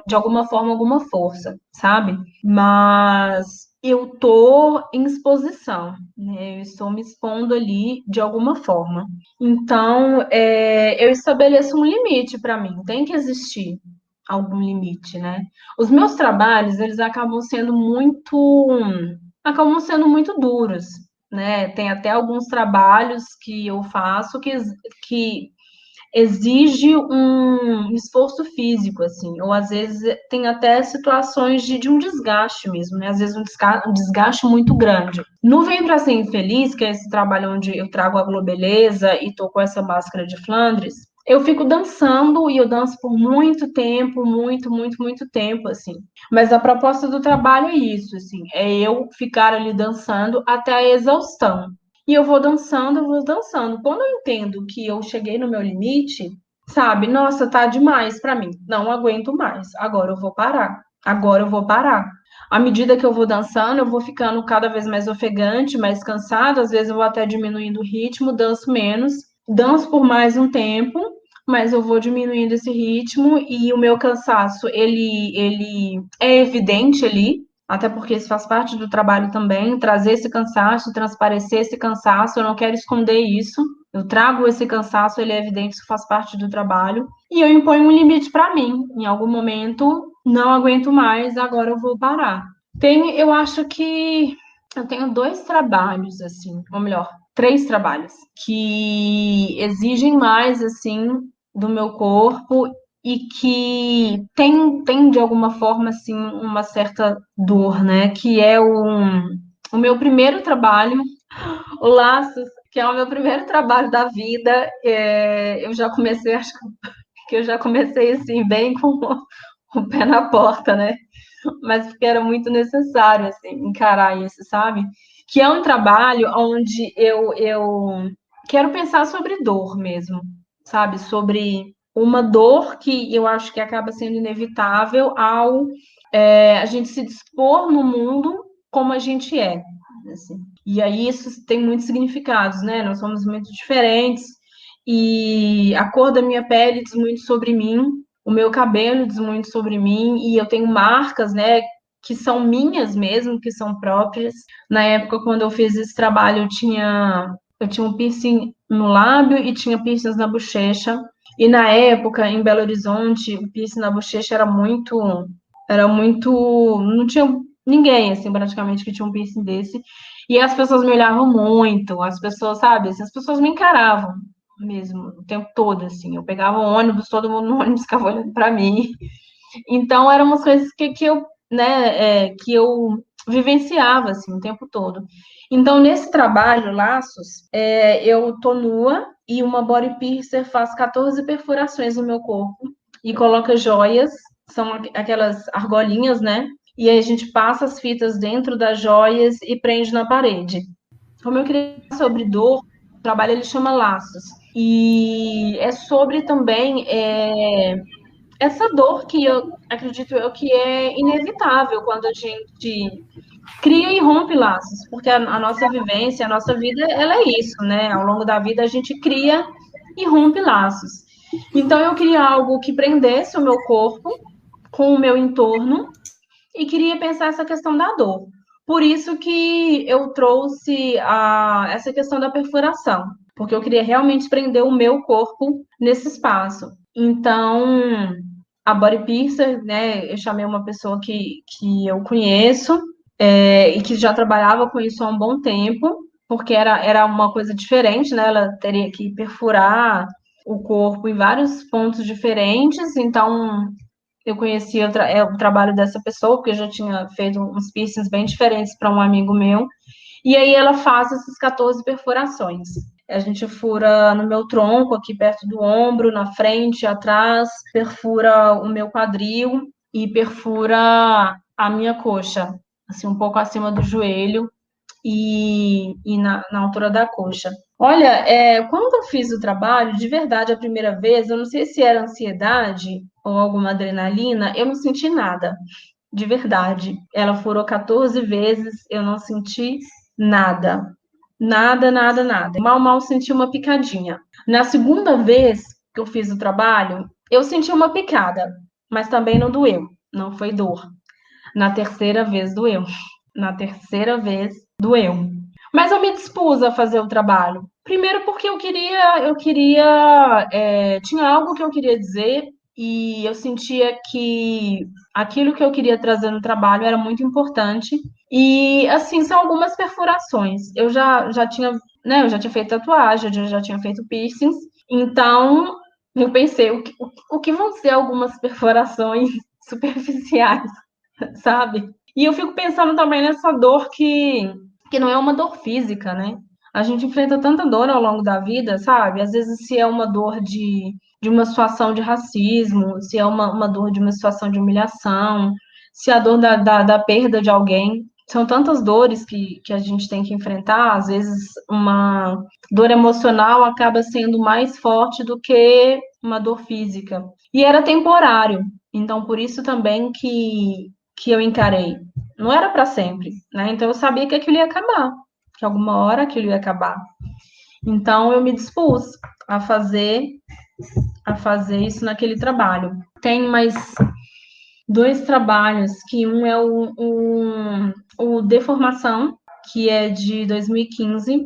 de alguma forma, alguma força, sabe? Mas eu tô em exposição, né? Eu estou me expondo ali de alguma forma. Então, eu estabeleço um limite para mim, tem que existir algum limite, né? Os meus trabalhos, eles acabam sendo muito duros, né? Tem até alguns trabalhos que eu faço que exige um esforço físico, assim, ou às vezes tem até situações de um desgaste mesmo, né? Às vezes um desgaste muito grande. No Vem Pra Ser Infeliz, que é esse trabalho onde eu trago a globeleza e tô com essa máscara de Flandres, eu fico dançando e eu danço por muito tempo, muito, muito, muito tempo, assim. Mas a proposta do trabalho é isso, assim, é eu ficar ali dançando até a exaustão. E eu vou dançando, eu vou dançando. Quando eu entendo que eu cheguei no meu limite, sabe? Nossa, tá demais pra mim. Não aguento mais. Agora eu vou parar. Agora eu vou parar. À medida que eu vou dançando, eu vou ficando cada vez mais ofegante, mais cansada. Às vezes eu vou até diminuindo o ritmo, danço menos. Danço por mais um tempo, mas eu vou diminuindo esse ritmo e o meu cansaço, ele é evidente ali, até porque isso faz parte do trabalho também, trazer esse cansaço, transparecer esse cansaço, eu não quero esconder isso, eu trago esse cansaço, ele é evidente, isso faz parte do trabalho, e eu imponho um limite para mim, em algum momento, não aguento mais, agora eu vou parar. Eu acho que eu tenho 2 trabalhos, assim, ou melhor, 3 trabalhos, que exigem mais, assim, do meu corpo e que tem de alguma forma assim uma certa dor, né? Que é o meu primeiro trabalho, o Laços, que é o meu primeiro trabalho da vida. Eu já comecei, acho que eu já comecei assim bem com o pé na porta, né? Mas porque era muito necessário assim encarar isso, sabe? Que é um trabalho onde eu quero pensar sobre dor mesmo, sabe? Sobre uma dor que eu acho que acaba sendo inevitável ao a gente se dispor no mundo como a gente é. Assim. E aí isso tem muitos significados, né? Nós somos muito diferentes e a cor da minha pele diz muito sobre mim, o meu cabelo diz muito sobre mim e eu tenho marcas, né? Que são minhas mesmo, que são próprias. Na época, quando eu fiz esse trabalho, eu tinha um piercing no lábio e tinha piercings na bochecha. E na época, em Belo Horizonte, o piercing na bochecha não tinha ninguém, assim, praticamente, que tinha um piercing desse. E as pessoas me olhavam muito, as pessoas, sabe, assim, as pessoas me encaravam mesmo, o tempo todo, assim. Eu pegava o ônibus, todo mundo no ônibus ficava olhando para mim. Então, eram umas coisas que eu, né, que eu vivenciava, assim, o tempo todo. Então, nesse trabalho, Laços, eu tô nua e uma body piercer faz 14 perfurações no meu corpo e coloca joias, são aquelas argolinhas, né? E aí a gente passa as fitas dentro das joias e prende na parede. Como eu queria falar sobre dor, o trabalho ele chama Laços. E é sobre também essa dor que eu acredito que é inevitável quando a gente cria e rompe laços, porque a nossa vivência, a nossa vida, ela é isso, né? Ao longo da vida a gente cria e rompe laços. Então eu queria algo que prendesse o meu corpo com o meu entorno e queria pensar essa questão da dor. Por isso que eu trouxe essa questão da perfuração, porque eu queria realmente prender o meu corpo nesse espaço. Então, a body piercer, né? Eu chamei uma pessoa que eu conheço, e que já trabalhava com isso há um bom tempo, porque era uma coisa diferente, né? Ela teria que perfurar o corpo em vários pontos diferentes, então eu conhecia o trabalho dessa pessoa, porque eu já tinha feito uns piercings bem diferentes para um amigo meu, e aí ela faz essas 14 perfurações. A gente fura no meu tronco, aqui perto do ombro, na frente, atrás, perfura o meu quadril e perfura a minha coxa, assim, um pouco acima do joelho e na altura da coxa. Olha, quando eu fiz o trabalho, de verdade, a primeira vez, eu não sei se era ansiedade ou alguma adrenalina, eu não senti nada, de verdade. Ela furou 14 vezes, eu não senti nada. Nada, nada, nada. Mal senti uma picadinha. Na segunda vez que eu fiz o trabalho, eu senti uma picada, mas também não doeu, não foi dor. Na terceira vez doeu. Na terceira vez doeu. Mas eu me dispus a fazer o trabalho. Primeiro porque tinha algo que eu queria dizer e eu sentia que aquilo que eu queria trazer no trabalho era muito importante. E, assim, são algumas perfurações. Eu já tinha, né, eu já tinha feito tatuagem, eu já tinha feito piercings. Então, eu pensei, o que vão ser algumas perfurações superficiais, sabe? E eu fico pensando também nessa dor que não é uma dor física, né? A gente enfrenta tanta dor ao longo da vida, sabe? Às vezes, se é uma dor de uma situação de racismo, se é uma dor de uma situação de humilhação, se é a dor da perda de alguém. São tantas dores que a gente tem que enfrentar, às vezes uma dor emocional acaba sendo mais forte do que uma dor física. E era temporário, então por isso também que eu encarei. Não era para sempre, né? Então eu sabia que aquilo ia acabar, que alguma hora aquilo ia acabar. Então eu me dispus a fazer isso naquele trabalho. Tem mais 2 trabalhos, que um é o Deformação, que é de 2015,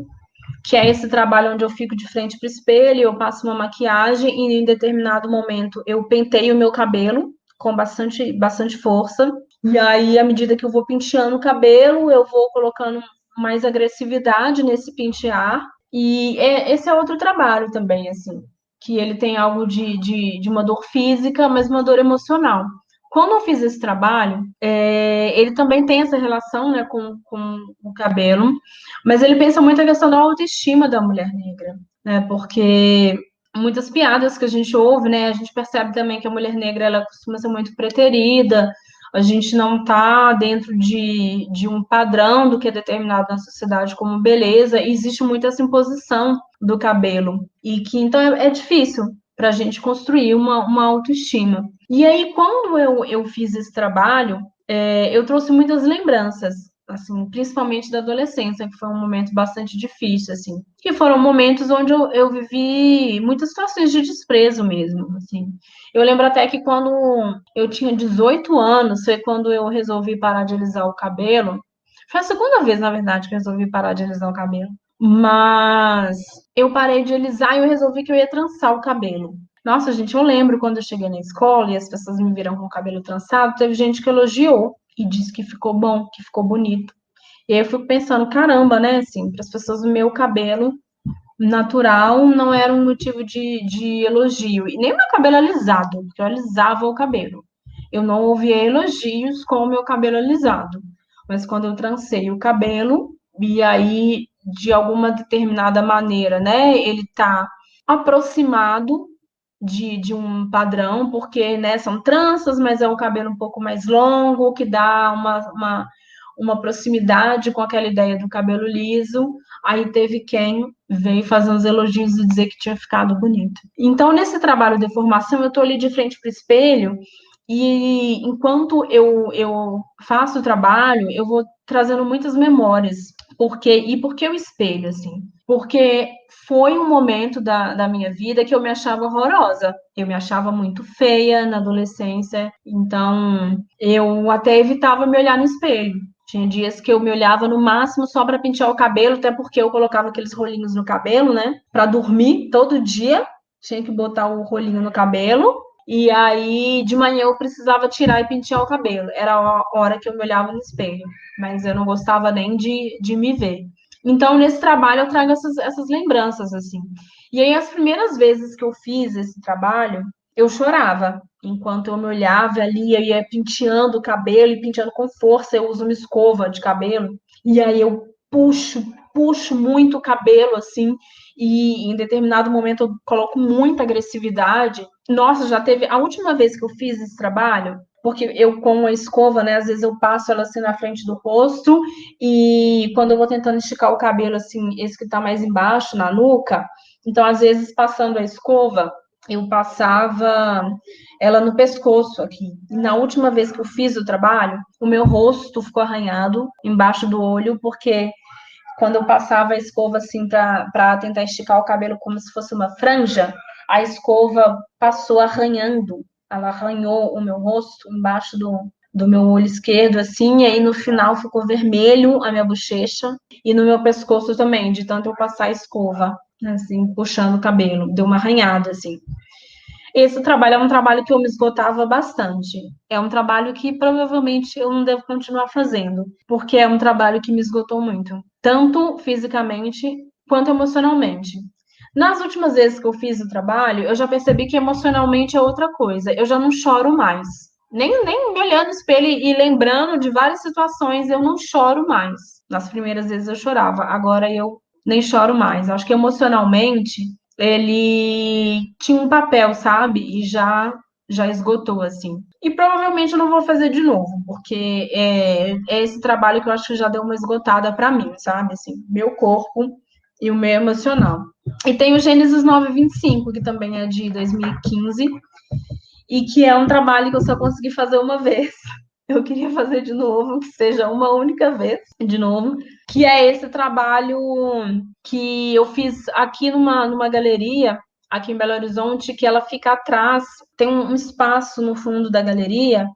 que é esse trabalho onde eu fico de frente para o espelho, eu passo uma maquiagem e em determinado momento eu penteio o meu cabelo com bastante força. E aí, à medida que eu vou penteando o cabelo, eu vou colocando mais agressividade nesse pentear. E esse é outro trabalho também, assim, que ele tem algo de uma dor física, mas uma dor emocional. Quando eu fiz esse trabalho, ele também tem essa relação, né, com o cabelo, mas ele pensa muito a questão da autoestima da mulher negra, né, porque muitas piadas que a gente ouve, né, a gente percebe também que a mulher negra, ela costuma ser muito preterida, a gente não está dentro de um padrão do que é determinado na sociedade como beleza, e existe muita essa imposição do cabelo, e que então é difícil para a gente construir uma autoestima. E aí, quando eu fiz esse trabalho, eu trouxe muitas lembranças, assim, principalmente da adolescência, que foi um momento bastante difícil, assim, que foram momentos onde eu vivi muitas situações de desprezo mesmo, assim. Eu lembro até que quando eu tinha 18 anos, foi quando eu resolvi parar de alisar o cabelo. Foi a segunda vez, na verdade, que eu resolvi parar de alisar o cabelo. Mas eu parei de alisar e eu resolvi que eu ia trançar o cabelo. Nossa, gente, eu lembro quando eu cheguei na escola e as pessoas me viram com o cabelo trançado, teve gente que elogiou e disse que ficou bom, que ficou bonito. E aí eu fico pensando, caramba, né, assim, para as pessoas o meu cabelo natural não era um motivo de elogio. E nem o meu cabelo alisado, porque eu alisava o cabelo. Eu não ouvia elogios com o meu cabelo alisado. Mas quando eu trancei o cabelo, e aí, de alguma determinada maneira, né, ele tá aproximado de um padrão, porque, né, são tranças, mas é um cabelo um pouco mais longo, que dá uma proximidade com aquela ideia do cabelo liso. Aí teve quem veio fazer uns elogios e dizer que tinha ficado bonito. Então, nesse trabalho de formação, eu estou ali de frente para o espelho e enquanto eu faço o trabalho, eu vou trazendo muitas memórias. Por que o espelho, assim? Porque foi um momento da minha vida que eu me achava horrorosa. Eu me achava muito feia na adolescência, então eu até evitava me olhar no espelho. Tinha dias que eu me olhava no máximo só para pentear o cabelo, até porque eu colocava aqueles rolinhos no cabelo, né? Para dormir todo dia, tinha que botar o rolinho no cabelo. E aí, de manhã, eu precisava tirar e pentear o cabelo. Era a hora que eu me olhava no espelho. Mas eu não gostava nem de me ver. Então, nesse trabalho, eu trago essas lembranças, assim. E aí, as primeiras vezes que eu fiz esse trabalho, eu chorava. Enquanto eu me olhava ali, eu ia penteando o cabelo e penteando com força. Eu uso uma escova de cabelo. E aí, eu puxo muito o cabelo, assim. E em determinado momento, eu coloco muita agressividade. Nossa, já teve. A última vez que eu fiz esse trabalho, porque eu, com a escova, né, às vezes eu passo ela assim na frente do rosto, e quando eu vou tentando esticar o cabelo, assim, esse que tá mais embaixo, na nuca, então, às vezes, passando a escova, eu passava ela no pescoço aqui. E na última vez que eu fiz o trabalho, o meu rosto ficou arranhado embaixo do olho, porque quando eu passava a escova assim para tentar esticar o cabelo como se fosse uma franja, a escova passou arranhando, ela arranhou o meu rosto embaixo do meu olho esquerdo, assim, e aí no final ficou vermelho a minha bochecha e no meu pescoço também, de tanto eu passar a escova, assim, puxando o cabelo, deu uma arranhada, assim. Esse trabalho é um trabalho que eu me esgotava bastante. É um trabalho que provavelmente eu não devo continuar fazendo, porque é um trabalho que me esgotou muito, tanto fisicamente quanto emocionalmente. Nas últimas vezes que eu fiz o trabalho, eu já percebi que emocionalmente é outra coisa. Eu já não choro mais. Nem me olhando no espelho e lembrando de várias situações, eu não choro mais. Nas primeiras vezes eu chorava, agora eu nem choro mais. Acho que emocionalmente ele tinha um papel, sabe? E já esgotou, assim. E provavelmente eu não vou fazer de novo, porque é esse trabalho que eu acho que já deu uma esgotada para mim, sabe? Assim, meu corpo e o meu emocional. E tem o Gênesis 9:25, que também é de 2015, e que é um trabalho que eu só consegui fazer uma vez. Eu queria fazer de novo, que seja uma única vez, de novo, que é esse trabalho que eu fiz aqui numa galeria, aqui em Belo Horizonte, que ela fica atrás, tem um espaço no fundo da galeria,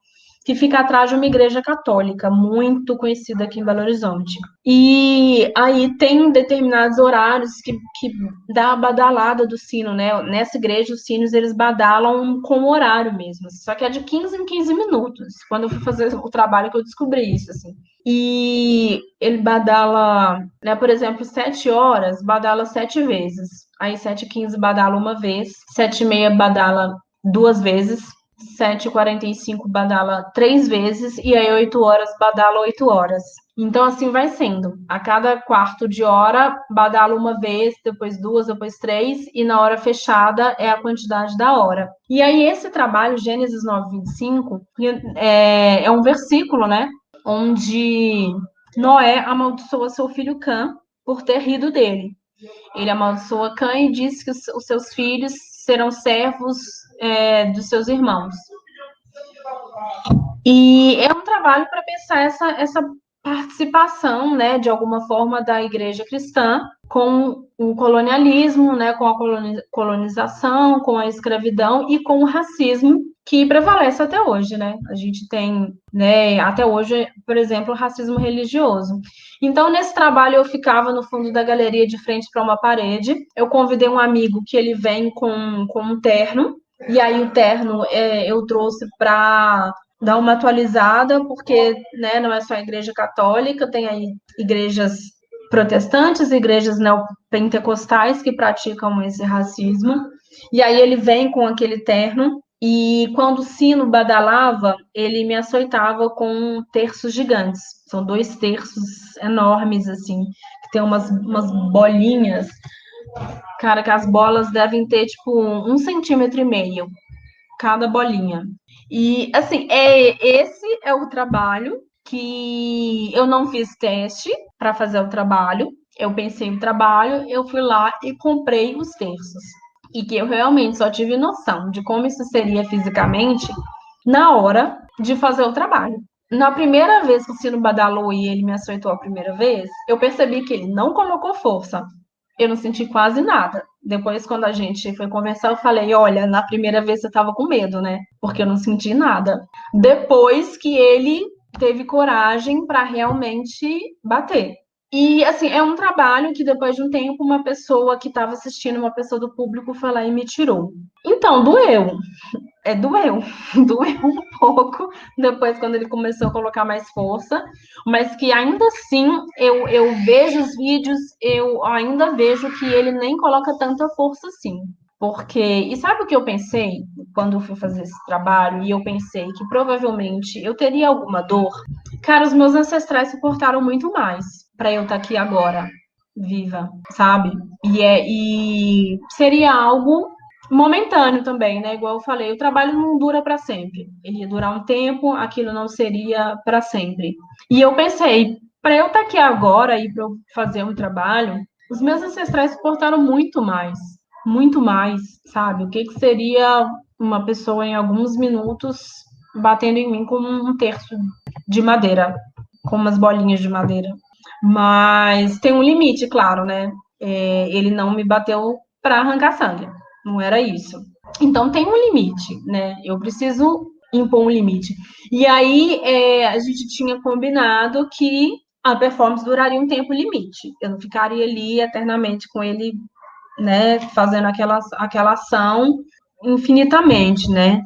que fica atrás de uma igreja católica, muito conhecida aqui em Belo Horizonte. E aí tem determinados horários que dá a badalada do sino, né? Nessa igreja, os sinos, eles badalam com o horário mesmo. Só que é de 15 em 15 minutos. Quando eu fui fazer o trabalho que eu descobri isso, assim. E ele badala, né, por exemplo, 7 horas, badala 7 vezes. Aí 7h15 badala uma vez, 7h30 badala 2 vezes, 7h45 badala 3 vezes, e aí 8 horas badala 8 horas. Então, assim vai sendo. A cada quarto de hora, badala uma vez, depois 2, depois 3, e na hora fechada é a quantidade da hora. E aí, esse trabalho, Gênesis 9:25, é um versículo, né? Onde Noé amaldiçoa seu filho Cã por ter rido dele. Ele amaldiçoa Cã e diz que os seus filhos serão servos dos seus irmãos. E é um trabalho para pensar essa participação, né, de alguma forma, da igreja cristã com o colonialismo, né, com a colonização, com a escravidão e com o racismo que prevalece até hoje, né? A gente tem, né, até hoje, por exemplo, o racismo religioso. Então, nesse trabalho, eu ficava no fundo da galeria, de frente para uma parede. Eu convidei um amigo que ele vem com um terno, e aí o terno eu trouxe para dar uma atualizada, porque, né, não é só a igreja católica, tem aí igrejas protestantes, igrejas neopentecostais que praticam esse racismo. E aí ele vem com aquele terno, e quando o sino badalava, ele me açoitava com terços gigantes. São 2 terços enormes, assim, que tem umas bolinhas. Cara, que as bolas devem ter, tipo, 1,5 centímetro cada bolinha. E, assim, esse é o trabalho que eu não fiz teste para fazer o trabalho. Eu pensei no trabalho, eu fui lá e comprei os terços. E que eu realmente só tive noção de como isso seria fisicamente na hora de fazer o trabalho. Na primeira vez que o sino badalou e ele me açoitou a primeira vez, eu percebi que ele não colocou força. Eu não senti quase nada. Depois, quando a gente foi conversar, eu falei, olha, na primeira vez você estava com medo, né? Porque eu não senti nada. Depois que ele teve coragem para realmente bater. E, assim, é um trabalho que depois de um tempo, uma pessoa que estava assistindo, uma pessoa do público, foi lá e me tirou. Então, doeu. doeu um pouco depois quando ele começou a colocar mais força, mas que ainda assim eu vejo os vídeos, eu ainda vejo que ele nem coloca tanta força assim. Porque, e sabe o que eu pensei quando eu fui fazer esse trabalho? E eu pensei que provavelmente eu teria alguma dor. Cara, os meus ancestrais suportaram muito mais para eu estar aqui agora, viva, sabe? E seria algo momentâneo também, né? Igual eu falei, o trabalho não dura para sempre. Ele ia durar um tempo, aquilo não seria para sempre. E eu pensei, para eu estar aqui agora e para eu fazer um trabalho, os meus ancestrais suportaram muito mais, sabe? O que seria uma pessoa em alguns minutos batendo em mim com um terço de madeira, com umas bolinhas de madeira. Mas tem um limite, claro, né? Ele não me bateu para arrancar sangue, não era isso. Então tem um limite, né? Eu preciso impor um limite. E aí a gente tinha combinado que a performance duraria um tempo limite. Eu não ficaria ali eternamente com ele, né, fazendo aquela ação infinitamente, né?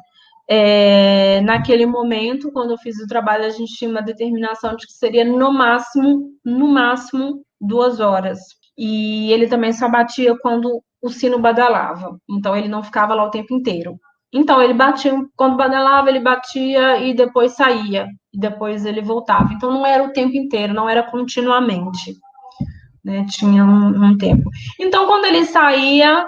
Naquele momento, quando eu fiz o trabalho, a gente tinha uma determinação de que seria no máximo 2 horas. E ele também só batia quando o sino badalava. Então, ele não ficava lá o tempo inteiro. Então, ele batia, quando badalava, ele batia e depois saía. E depois ele voltava. Então, não era o tempo inteiro, não era continuamente. Né? Tinha um tempo. Então, quando ele saía,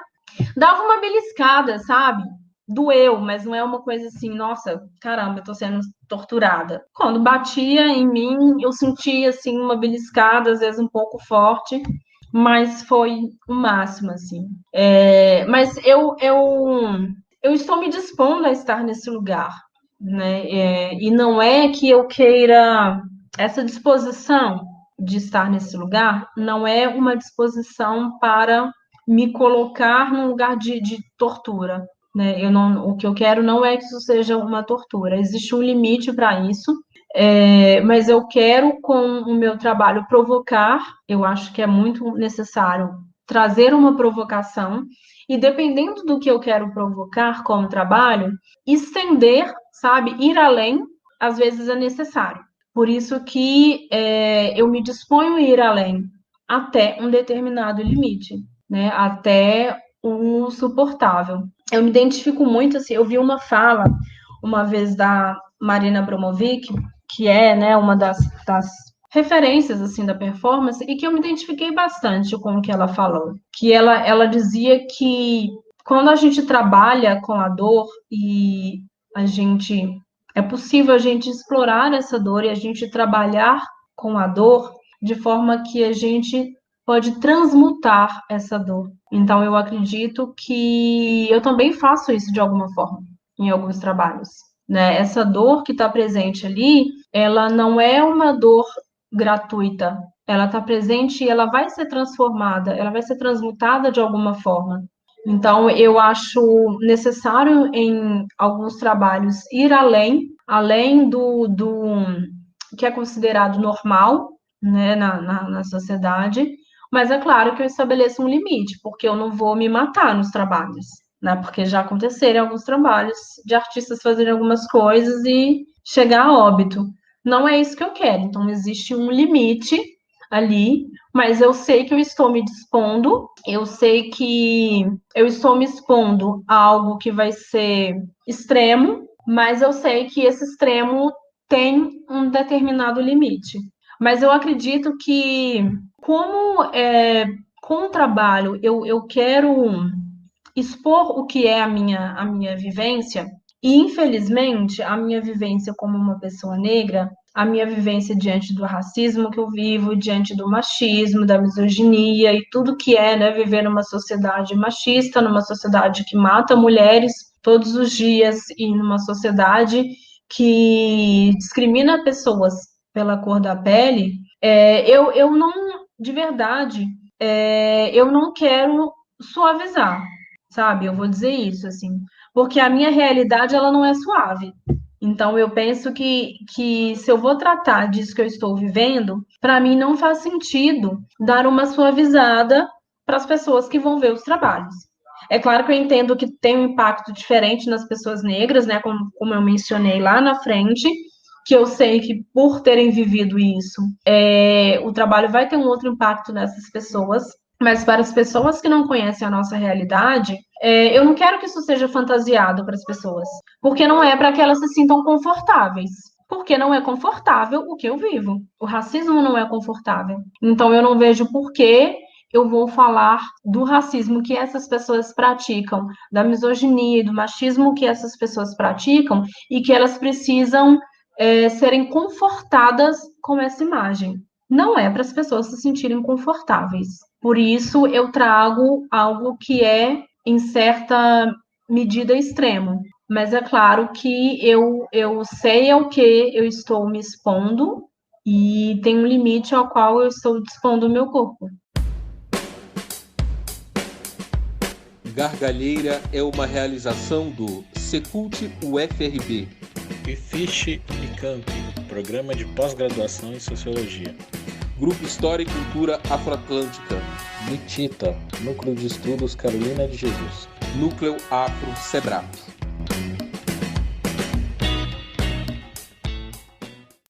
dava uma beliscada, sabe? Doeu, mas não é uma coisa assim, nossa, caramba, eu tô sendo torturada. Quando batia em mim, eu sentia, assim, uma beliscada, às vezes um pouco forte, mas foi o máximo, assim. Mas eu estou me dispondo a estar nesse lugar, né? E não é que eu queira essa disposição de estar nesse lugar, não é uma disposição para me colocar num lugar de tortura, né? O que eu quero não é que isso seja uma tortura, existe um limite para isso, mas eu quero, com o meu trabalho, provocar, eu acho que é muito necessário trazer uma provocação, e dependendo do que eu quero provocar como trabalho, estender, sabe, ir além, às vezes é necessário. Por isso que eu me disponho a ir além, até um determinado limite, né? Até o suportável. Eu me identifico muito, assim, eu vi uma fala uma vez da Marina Abramovic, que é, né, uma das referências, assim, da performance, e que eu me identifiquei bastante com o que ela falou. Que ela dizia que quando a gente trabalha com a dor e é possível a gente explorar essa dor e a gente trabalhar com a dor de forma que a gente pode transmutar essa dor. Então, eu acredito que eu também faço isso de alguma forma, em alguns trabalhos, né? Essa dor que está presente ali, ela não é uma dor gratuita. Ela está presente e ela vai ser transformada, ela vai ser transmutada de alguma forma. Então, eu acho necessário, em alguns trabalhos, ir além do que é considerado normal, né, na sociedade, mas é claro que eu estabeleço um limite, porque eu não vou me matar nos trabalhos, né, porque já aconteceram alguns trabalhos de artistas fazerem algumas coisas e chegar a óbito. Não é isso que eu quero, então existe um limite ali, mas eu sei que eu estou me dispondo, eu sei que eu estou me expondo a algo que vai ser extremo, mas eu sei que esse extremo tem um determinado limite. Mas eu acredito que, como com o trabalho eu quero expor o que é a minha vivência, e infelizmente a minha vivência como uma pessoa negra, a minha vivência diante do racismo que eu vivo, diante do machismo, da misoginia e tudo que é, né, viver numa sociedade machista, numa sociedade que mata mulheres todos os dias e numa sociedade que discrimina pessoas pela cor da pele, eu não, de verdade, eu não quero suavizar, sabe? Eu vou dizer isso, assim, porque a minha realidade, ela não é suave. Então, eu penso que se eu vou tratar disso que eu estou vivendo, para mim não faz sentido dar uma suavizada para as pessoas que vão ver os trabalhos. É claro que eu entendo que tem um impacto diferente nas pessoas negras, né, como eu mencionei lá na frente, que eu sei que por terem vivido isso, o trabalho vai ter um outro impacto nessas pessoas, mas para as pessoas que não conhecem a nossa realidade, eu não quero que isso seja fantasiado para as pessoas, porque não é para que elas se sintam confortáveis. Porque não é confortável o que eu vivo. O racismo não é confortável. Então, eu não vejo por que eu vou falar do racismo que essas pessoas praticam, da misoginia, do machismo que essas pessoas praticam e que elas precisam serem confortadas com essa imagem. Não é para as pessoas se sentirem confortáveis. Por isso, eu trago algo que é, em certa medida, extremo. Mas é claro que eu sei ao que eu estou me expondo e tem um limite ao qual eu estou dispondo o meu corpo. Gargalheira é uma realização do Secult UFRB. E Fiche e Camp, Programa de Pós-Graduação em Sociologia. Grupo História e Cultura Afroatlântica. NITITA, Núcleo de Estudos Carolina de Jesus. Núcleo Afro Sebrap.